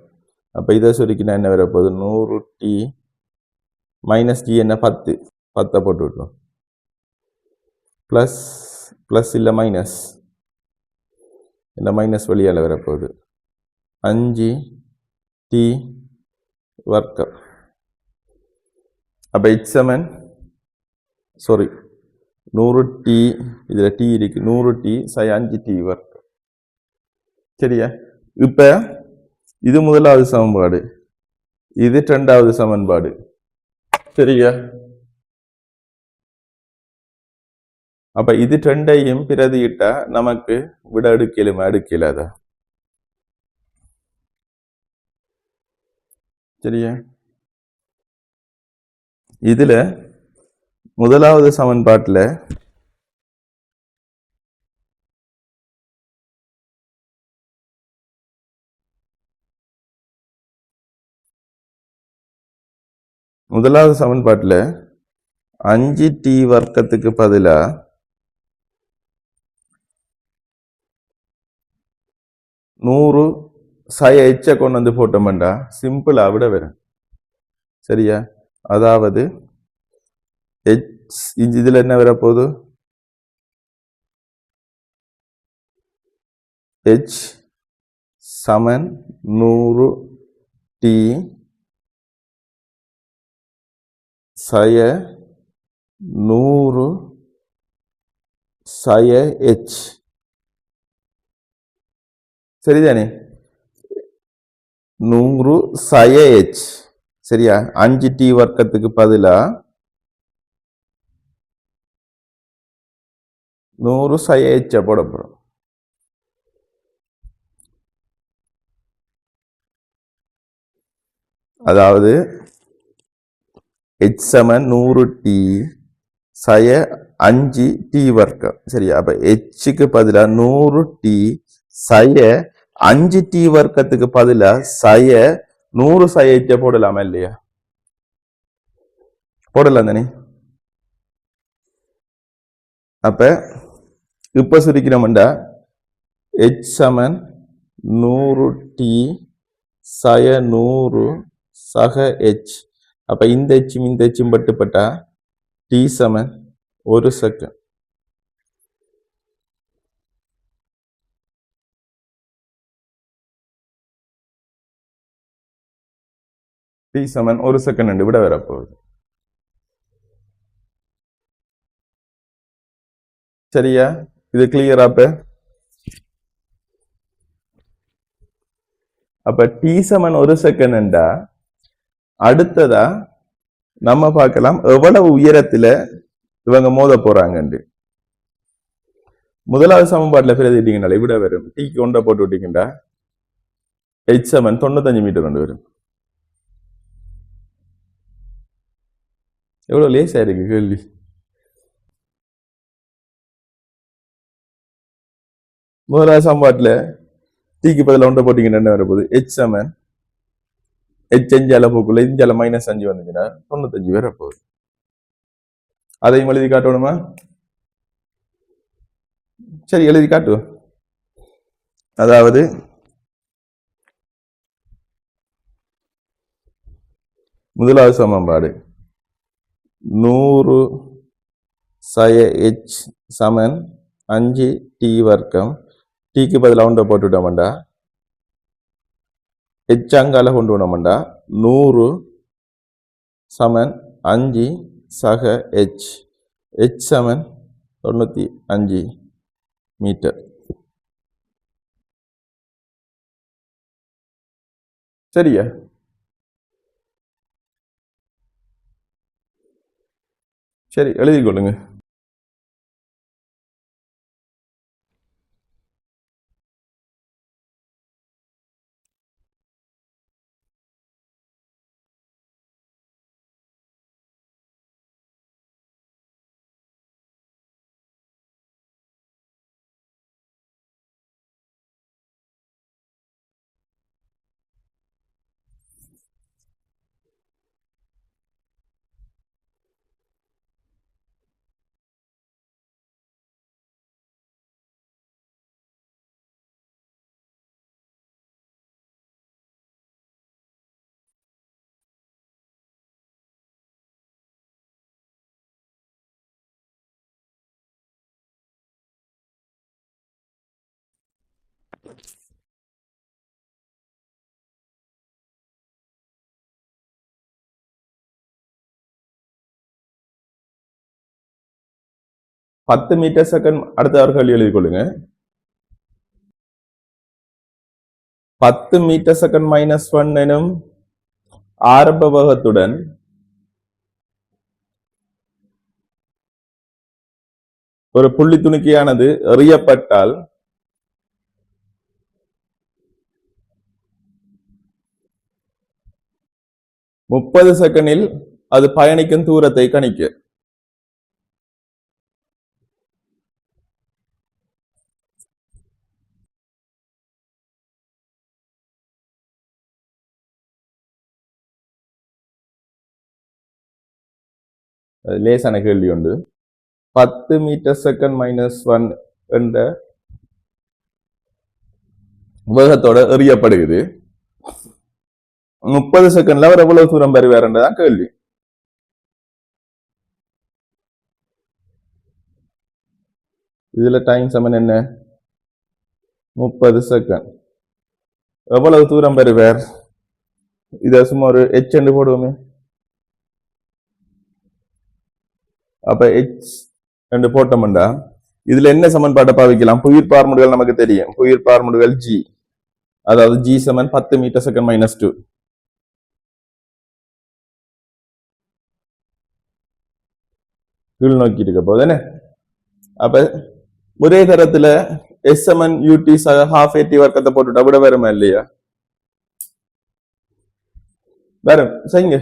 அப்ப இதை சுருக்கினா என்ன வரப்போகுது? 100 டி மைனஸ் ஜி என்ன 10, 10 போட்டு விட்டோம். பிளஸ் பிளஸ் இல்ல மைனஸ், இந்த மைனஸ் வழியால வரப்போகுது 5 டி வர்க்கம். அப்ப h சமன் 100 டி, இதுல டி இருக்கு, 100 டி சை 5 டி வர்க்கம். சரியா? இப்ப இது முதலாவது சமன்பாடு, இது இரண்டாவது சமன்பாடு. சரியா? அப்ப இது ரெண்டையும் பிரதியிட்டா நமக்கு விட அடுக்கலாதா? சரியா? இதுல முதலாவது சமன்பாட்டுல முதலாவது சமன்பாட்டுல 5 டி வர்க்கத்துக்கு பதிலா 100 சய எச்ச கொண்டு வந்து போட்டோம்டா சிம்பிளா விட வரும். சரியா? அதாவது இதுல என்ன வரப்போகுது? h சமன் 100 டி சய 100 சய h. சரிதானே? 100 சய h. சரியா? 5 டி வர்க்கத்துக்கு பதிலா 100 சய h போட போறோம். அதாவது h சமன் 100 டி சய 5 டி வர்க்கம். சரியா? அப்ப ஹக்கு பதிலா 100 டி சய 5 டி வர்க்கத்துக்கு பதிலா சய 100 சய h போடலாமா இல்லையா? போடலாம் தானே? அப்ப இப்ப சுருக்கிறோம்டா h சமன் 100 டி சய 100 சக h. அப்ப இந்த எச்சும் இந்த எச்சும் பட்டுப்பட்டா டி சமன் 1 செகண்ட். டி சமன் 1 செகண்ட் விட வரப்போகுது. சரியா? இது கிளியரா? அப்ப டி சமன் 1 செகண்ட். அடுத்ததா நம்ம பார்க்கலாம் எவ்வளவு உயரத்துல இவங்க மோத போறாங்க. முதலாவது சமன்பாட்டுல பிரதிட்டீங்கன்னா விட வரும். டீக்கு ஒன்றை போட்டு விட்டீங்கன்னா h சமன் 95 மீட்டர் கொண்டு வரும். எவ்வளவு லேசா இருக்கு கேள்வி. முதலாவது சமன்பாட்டுல டீக்கு பதில் ஒன்றை போட்டீங்கன்னா என்ன வரப்போகுது? h சமன் H5 அளவுக்குள்ள இஞ்சால -5 வந்துச்சுன்னா 95 வர போகுது. அதையும் எழுதி காட்டணுமா? சரி, எழுதி காட்டு. அதாவது முதலாவது சமன்பாடு 100 h சமன் 5t வர்க்கம். டீக்கு பதிலாக ஒன்றை போட்டுவிட்டோம்டா, h அங்கால கொண்டு வந்தோம்டா 100 சமன் 5 சக h. h சமன் 95 மீட்டர். சரியா? சரி, எழுதி கொள்ளுங்க. பத்து மீட்டர் செகண்ட். அடுத்த அவர்கள் எழுதி கொள்ளுங்க. 10 மீட்டர் செகண்ட் -1 எனும் ஆரம்ப வேகத்துடன் ஒரு புள்ளி துணிக்கையானது எறியப்பட்டால் முப்பது செகண்டில் அது பயணிக்கும் தூரத்தை கணிக்க. லேசான கேள்வி உண்டு. 10 மீட்டர் செகண்ட் -1 என்ற வேகத்தோட எறியப்படுகிறது. 30 செகண்ட்ல அவர் எவ்வளவு தூரம் பெறுவார்ன்றதான் கேள்வி. இதுல டைம் சமன் என்ன? 30 செகண்ட். எவ்வளவு தூரம் பெறுவார்? இத சும்மா ஒரு h என்று போடுவோமே. அப்ப h என்று போட்டோம்டா இதுல என்ன சமன்பாட்டை பாவிக்கலாம்? புவியீர்ப்பு பார்முடுகள் நமக்கு தெரியும். புவியீர்ப்பு பார்முடுகள் g, அதாவது g சமன் 10 மீட்டர் செகண்ட் -2. கீழ் நோக்கி இருக்க போது என்ன? அப்ப ஒரே தரத்துல s சமன் ut சக half at வர்க்கத்தை போட்டுட்டா விட வருமா இல்லையா? வரும். செய்யுங்க.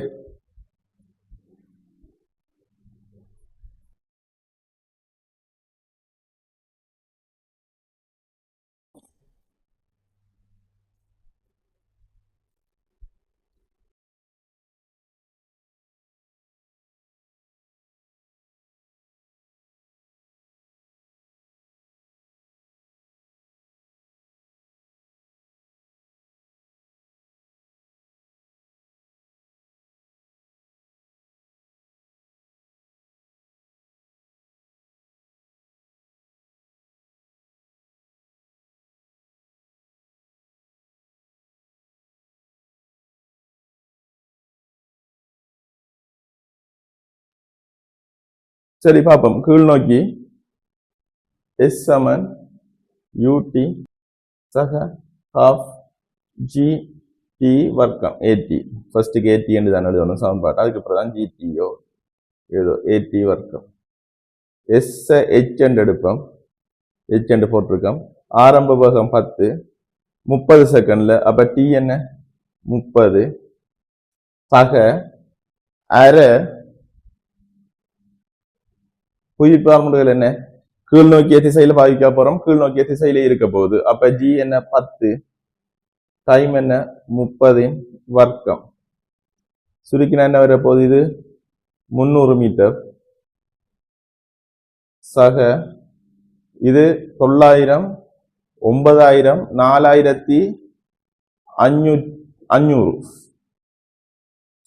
சரி, பாப்போம். கீழ் நோக்கி s சமன் ut சக half gt வர்க்கம் at. ஃபர்ஸ்ட்டுக்கு at என்று தான் எழுதணும் சமன்பாடு. அதுக்கப்புறம் தான் gto ஏதோ at வர்க்கம். s h என்று எடுப்போம். h என்று போட்டிருக்கோம். ஆரம்ப வேகம் 10, 30 செகண்ட்ல. அப்ப t என்ன? 30 சக அரை. புவியீர்ப்பு பார்முடுகள் என்ன? கீழ் நோக்கிய திசையில பாவிக்க போறோம். கீழ் நோக்கிய திசையில இருக்க போகுது. அப்ப g என்ன? 10, டைம் என்ன? 30 வர்க்கம். சுருக்கினா என்ன வர போகுது? இது 300 மீட்டர் சக இது 900, 9000, 4500.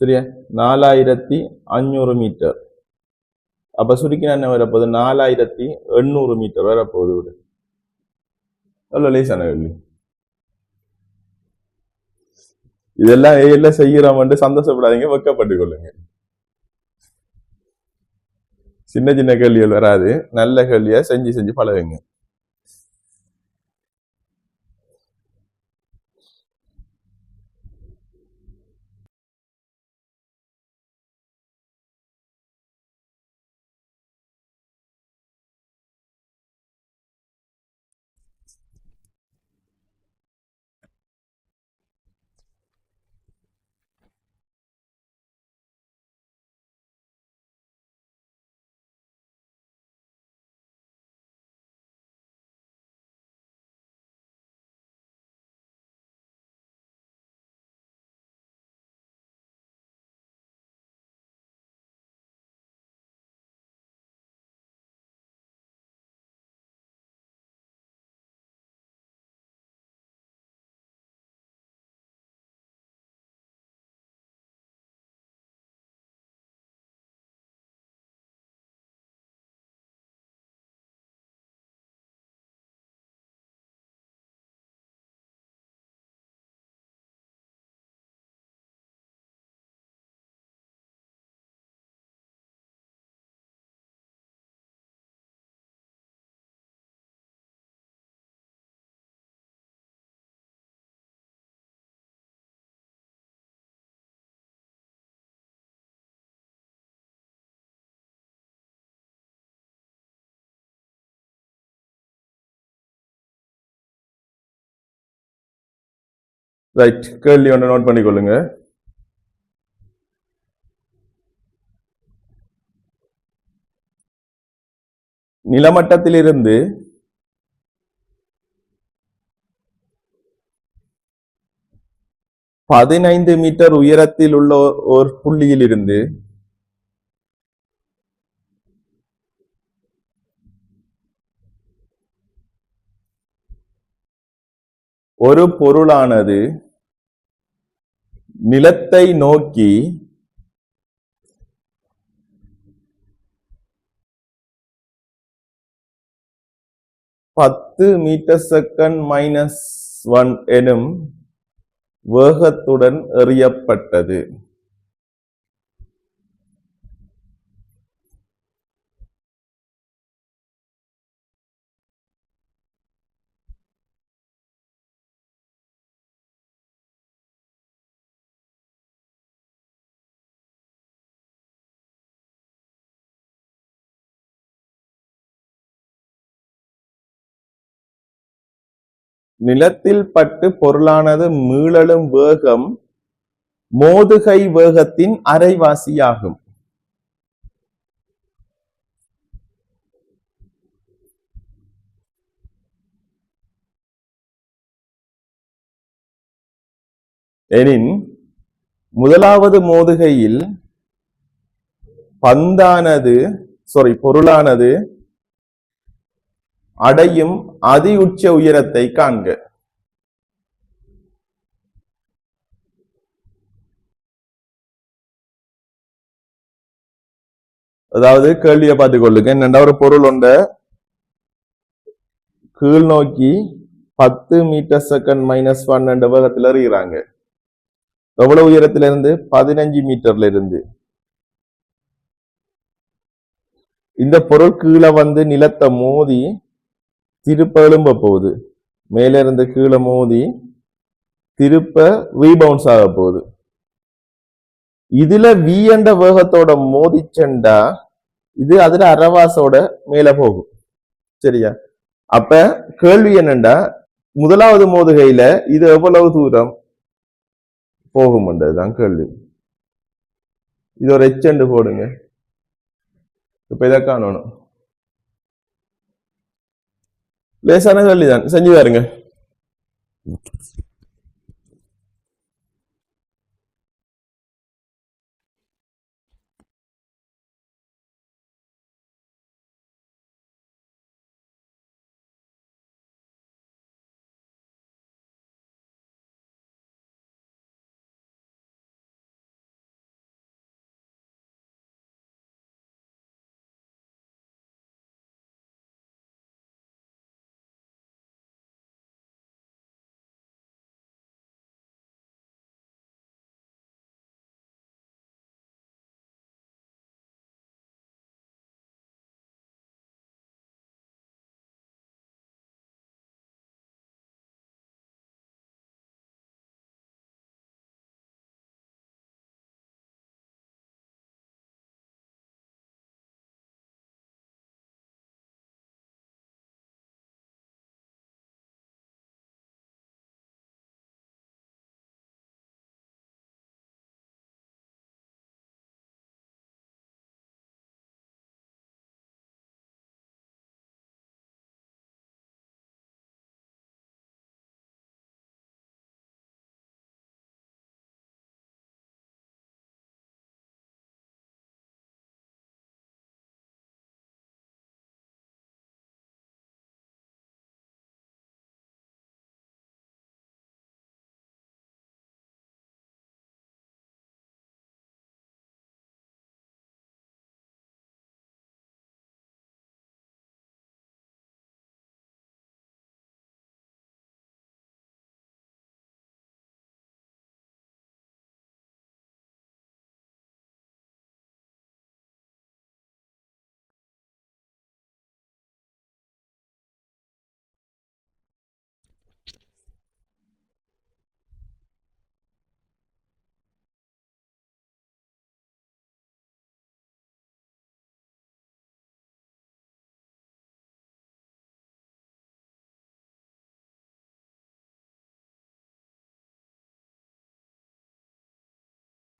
சரியா? 4500 மீட்டர். அப்ப சுருக்கினா என்ன வரப்போகுது? 4800 மீட்டர் வரப்போகுது. எவ்வளவு லேசான கேள்வி. இதெல்லாம் ஏல செய்யறோம் சந்தோஷப்படாதீங்க, வெக்கப்பட்டு கொள்ளுங்க. சின்ன சின்ன கேள்விகள் வராது, நல்ல கேள்வியா செஞ்சு செஞ்சு பழகுங்க. ரைட், கேள்வி ஒன்று நோட் பண்ணிக்கொள்ளுங்க. நிலமட்டத்திலிருந்து 15 மீட்டர் உயரத்தில் உள்ள ஒரு புள்ளியில் இருந்து ஒரு பொருளானது நிலத்தை நோக்கி 10 மீட்டர்/செகண்ட் -1 எனும் வேகத்துடன் எறியப்பட்டது. நிலத்தில் பட்டு பொருளானது மீளலும் வேகம் மோதுகை வேகத்தின் அரைவாசியாகும். எனின் முதலாவது மோதுகையில் பொருளானது அடையும் அதி உச்ச உயரத்தை காண்க. அதாவது கேள்வியை பார்த்துக் கொள்ளுங்க. என்னென்ன ஒரு பொருள் ஒன்ற கீழ் நோக்கி 10 மீட்டர்/செகண்ட் -1 என்ற வேகத்தில் எறிகிறாங்க. எவ்வளவு உயரத்தில இருந்து? 15 மீட்டர்ல இருந்து. இந்த பொருள் கீழே வந்து நிலத்தை மோதி திருப்ப எழும்ப போகுது. மேல இருந்து கீழே மோதி திருப்ப ரீபவுன்ஸ் ஆக போகுது. இதுல V என்ற வேகத்தோட மோதிச்சண்டா இது அதுல அரவாசோட மேல போகும். சரியா? அப்ப கேள்வி என்னண்டா, முதலாவது மோதுகையில இது எவ்வளவு தூரம் போகும்ன்றதுதான் கேள்வி. இது ஒரு எச்சண்டு போடுங்க. இப்ப இதை காணணும். லேசான கேள்விதான், செஞ்சு பாருங்க.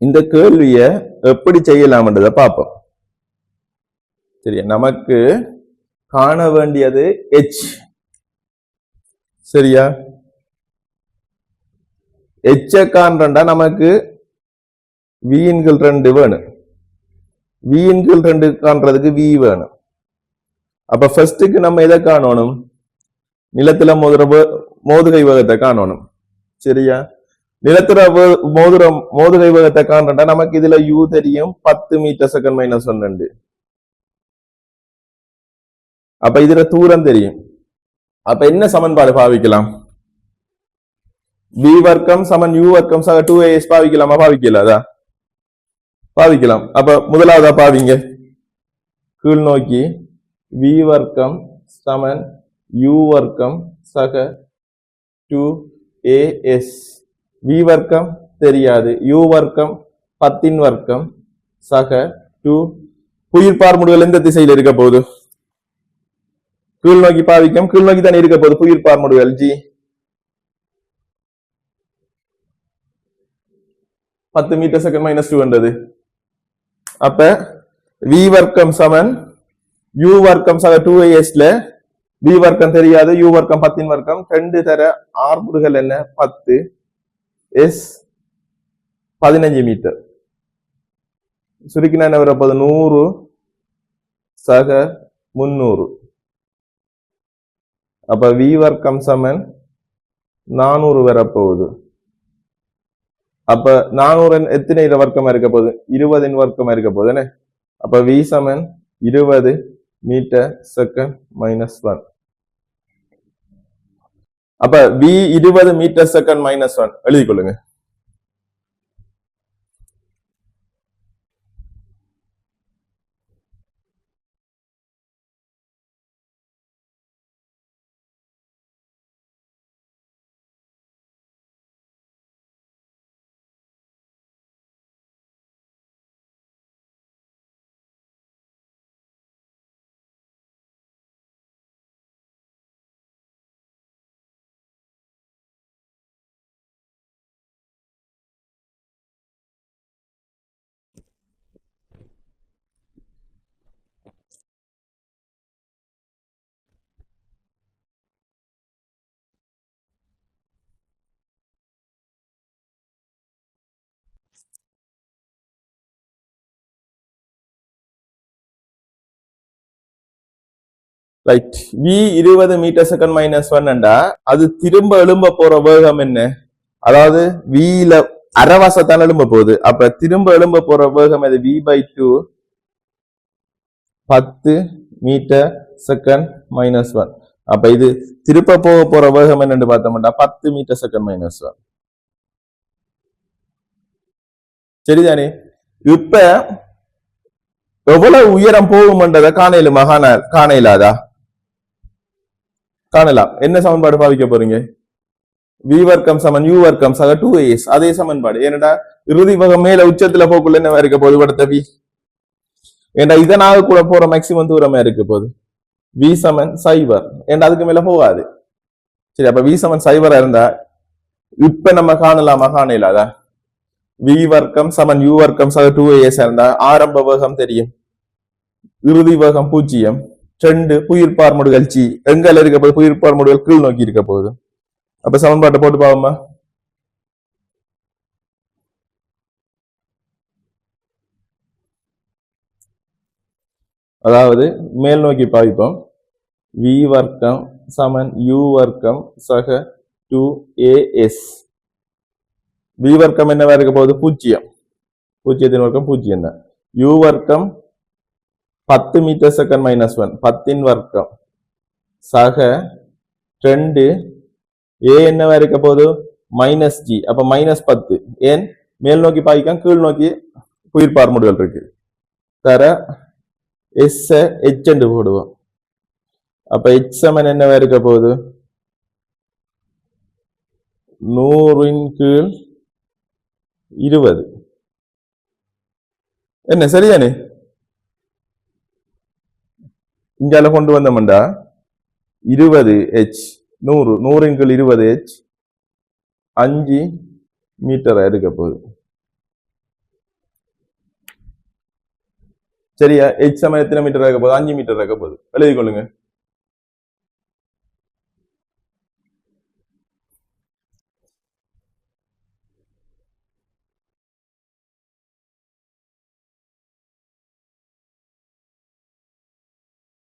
இந்த கேள்விய எப்படி செய்யலாம்ன்றத பார்ப்போம். சரியா, நமக்கு காண வேண்டியது h. சரியா, h காண்றா நமக்கு v ன் கீழ் 2 வேணும். v ன் கீழ் 2 காண்றதுக்கு v வேணும். அப்ப ஃபர்ஸ்டுக்கு நம்ம எதை காணணும்? நிலத்துல மோதுகை வேகத்தை காணணும். சரியா, நிலத்துல மோதுகை வேகத்தை காண்றா நமக்கு இதுல u தெரியும் 10 மீட்டர் செகண்ட் மைனஸ் 1. அப்ப இதுல தூரம் தெரியும். அப்ப என்ன சமன்பாடு பாவிக்கலாம்? v வர்க்கம் சமன் u வர்க்கம் சக 2as பாவிக்கலாமா? பாவிக்கலாதா? பாவிக்கலாம். அப்ப முதலாவதா பாவிங்க. கீழ் நோக்கி v வர்க்கம் சமன் u வர்க்கம் சக 2as. v வர்க்கம் தெரியாது, u வர்க்கம் 10 வர்க்கம் சக 2. புயிர்பார் முடிவுகள் எந்த திசையில் இருக்க போகுது? கீழ் நோக்கி பாவிக்கும், கீழ் நோக்கி தானே இருக்க போகுது புயிர்பார் முடிவுகள் g. 10 metre second minus 2. அப்ப v வர்க்கம் சமன் u வர்க்கம் சக 2as ல v வர்க்கம் தெரியாது, u வர்க்கம் 10 வர்க்கம் 2 தர ஆர்முடுகள் என்ன 10 s 15 மீட்டர். சுருக்கினா என்ன வரப்போது? 100 சக 300. அப்ப v வர்க்கம் சமன் 400 வரப்போகுது. அப்ப 400 எத்தனை வர்க்கமா இருக்க போகுது? 20 வர்க்கமா இருக்க போகுது. அப்ப v சமன் 20 மீட்டர் செகண்ட் மைனஸ் 1. அப்ப v 20 மீட்டர் செகண்ட் மைனஸ் 1 எழுதி கொள்ளுங்க. Right, v 20 metre second minus 1 அது திரும்ப எழும்ப போற வேகம் என்ன? அதாவது v ல அரவாசத்தான் எழும்ப போகுது. அப்ப திரும்ப எழும்ப போற வேகம் அது v/2 10 மீட்டர் செகண்ட் மைனஸ் 1. அப்ப இது திருப்ப போக போற வேகம் என்னன்னு பார்த்தோம்னா 10 மீட்டர் செகண்ட் மைனஸ் 1. சரிதானே? இப்ப எவ்வளவு உயரம் போகும்ன்றதை காணலாதா? காணலாம். என்ன சமன்பாடு பாவிக்க போறீங்க? v வர்க்கம் சமன் u வர்க்கம் சக 2as. அதே சமன்பாடு. ஏன்னா இறுதி வகம் மேல உச்சத்துல போக்குள்ள என்ன இருக்க போகுது? படுத்த v. ஏன்னா இதனாக கூட போற மேக்சிமம் தூரமா இருக்க போகுது v சமன் 0. ஏன்னா அதுக்கு மேல போகாது. சரி, அப்ப v சமன் 0 இருந்தா இப்ப நம்ம காணலாதா? v வர்க்கம் சமன் u வர்க்கம் சக 2as இருந்தா ஆரம்ப வேகம் தெரியும், இறுதி வேகம் 0. 2 புயிர்பார் முடிவுகள் g. எங்கால இருக்க போது? புயிர்பார் முடிவுகள் கீழ் நோக்கி இருக்க போகுது. அப்ப சமன்பாட்டை போட்டு பாவமா. அதாவது மேல் நோக்கி பாவிப்போம். v வர்க்கம் சமன் u வர்க்கம் சக 2as. v வர்க்கம் என்னவா இருக்க போகுது? 0. 0 வர்க்கம் 0 தான். u வர்க்கம் 10 மீட்டர் செகண்ட் மைனஸ் 1 10 வர்க்கம் சக 2 a என்னவா இருக்க போகுது? Minus g. அப்ப மைனஸ் 10. ஏன் மேல் நோக்கி பாய்க்க, கீழ் நோக்கி புயிர்பார் முடிவுகள் இருக்கு. தர s h என்று போடுவோம். அப்ப h சமன் என்னவா இருக்க போகுது? 100 ன் கீழ் 20. என்ன சரிதானே? இங்கால கொண்டு வந்தோம்டா 20h 100 ன் கீழ் 20h 5 மீட்டரா இருக்க போகுது. சரியா? h சமன் எத்தனை மீட்டர் இருக்க போகுது? 5 மீட்டர் இருக்க போகுது. எழுதி கொள்ளுங்க.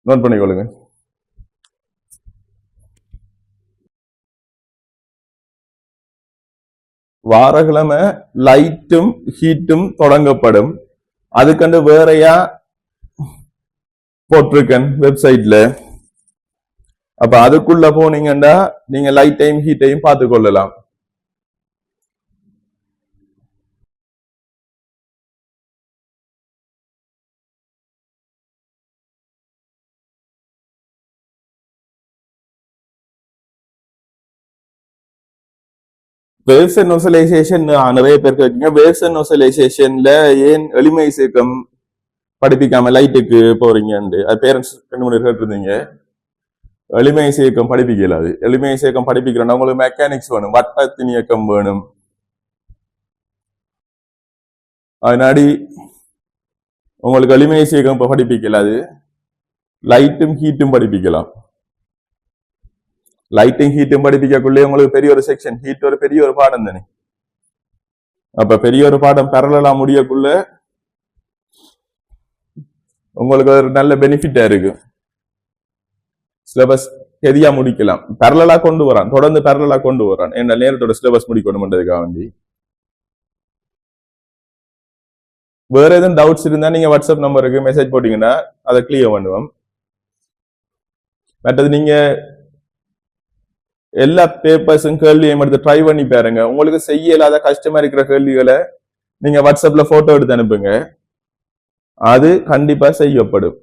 நோட் பண்ணிக்கொள்ளுங்க. வாரக்கிழமை லைட்டும் ஹீட்டும் தொடங்கப்படும். அதுக்கண்டு வேறையா போட்டிருக்கேன் வெப்சைட்ல. அப்ப அதுக்குள்ள போனீங்கன்னா நீங்க லைட்டையும் ஹீட்டையும் பார்த்து கொள்ளலாம். வேவ்ஸ் அண்ட் ஒசலைசேஷன் நிறைய பேருக்கு வச்சுங்க. வேவ்ஸ் அண்ட் ஒசலைசேஷன்ல ஏன் எளிமை சேர்க்கம் படிப்பிக்காம லைட்டுக்கு போறீங்கன்னு அது பேரண்ட்ஸ் 2 3 கேட்டிருந்தீங்க. எளிமை சேர்க்கம் படிப்பிக்கலாது. எளிமை சேர்க்கம் படிப்பிக்கிறோம்னா உங்களுக்கு மெக்கானிக்ஸ் வேணும், வட்டத்தின் இயக்கம் வேணும். அதனாடி உங்களுக்கு எளிமை சேர்க்கம் இப்ப படிப்பிக்கலாது. லைட்டும் ஹீட்டும் படிப்பிக்கலாம். லைட்டும் ஹீட்டும் படிப்பிக்கக்குள்ளே உங்களுக்கு பெரிய ஒரு செக்ஷன். ஹீட் ஒரு பெரிய ஒரு பாடம் தானே. அப்ப பெரிய ஒரு பாடம் பேரலா முடியக்குள்ள உங்களுக்கு ஒரு நல்ல பெனிஃபிட்டா இருக்கு. சிலபஸ் ஹெவியா முடிக்கலாம். பேரலா கொண்டு வரான், தொடர்ந்து பேரலா கொண்டு வரான். என்ன நேரத்தோட சிலபஸ் முடிக்கணும்ன்றதுக்காக வேண்டி. வேற எதுவும் டவுட்ஸ் இருந்தா நீங்க வாட்ஸ்அப் நம்பருக்கு மெசேஜ் போட்டீங்கன்னா அதை கிளியர் பண்ணுவோம். மற்றது நீங்க எல்லா பேப்பர்ஸும் கேள்வியும் எடுத்து ட்ரை பண்ணி பாருங்க. உங்களுக்கு செய்ய இல்லாத கஷ்டமா இருக்கிற கேள்விகளை நீங்க வாட்ஸ்அப்ல போட்டோ எடுத்து அனுப்புங்க. அது கண்டிப்பா செய்யப்படும்.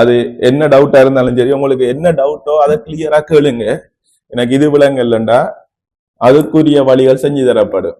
அது என்ன டவுட்டா இருந்தாலும் சரி, உங்களுக்கு என்ன டவுட்டோ அதை கிளியரா கேளுங்க. எனக்கு இது விளங்கலண்டா அதுக்குரிய வழிகள் செஞ்சு தரப்படும்.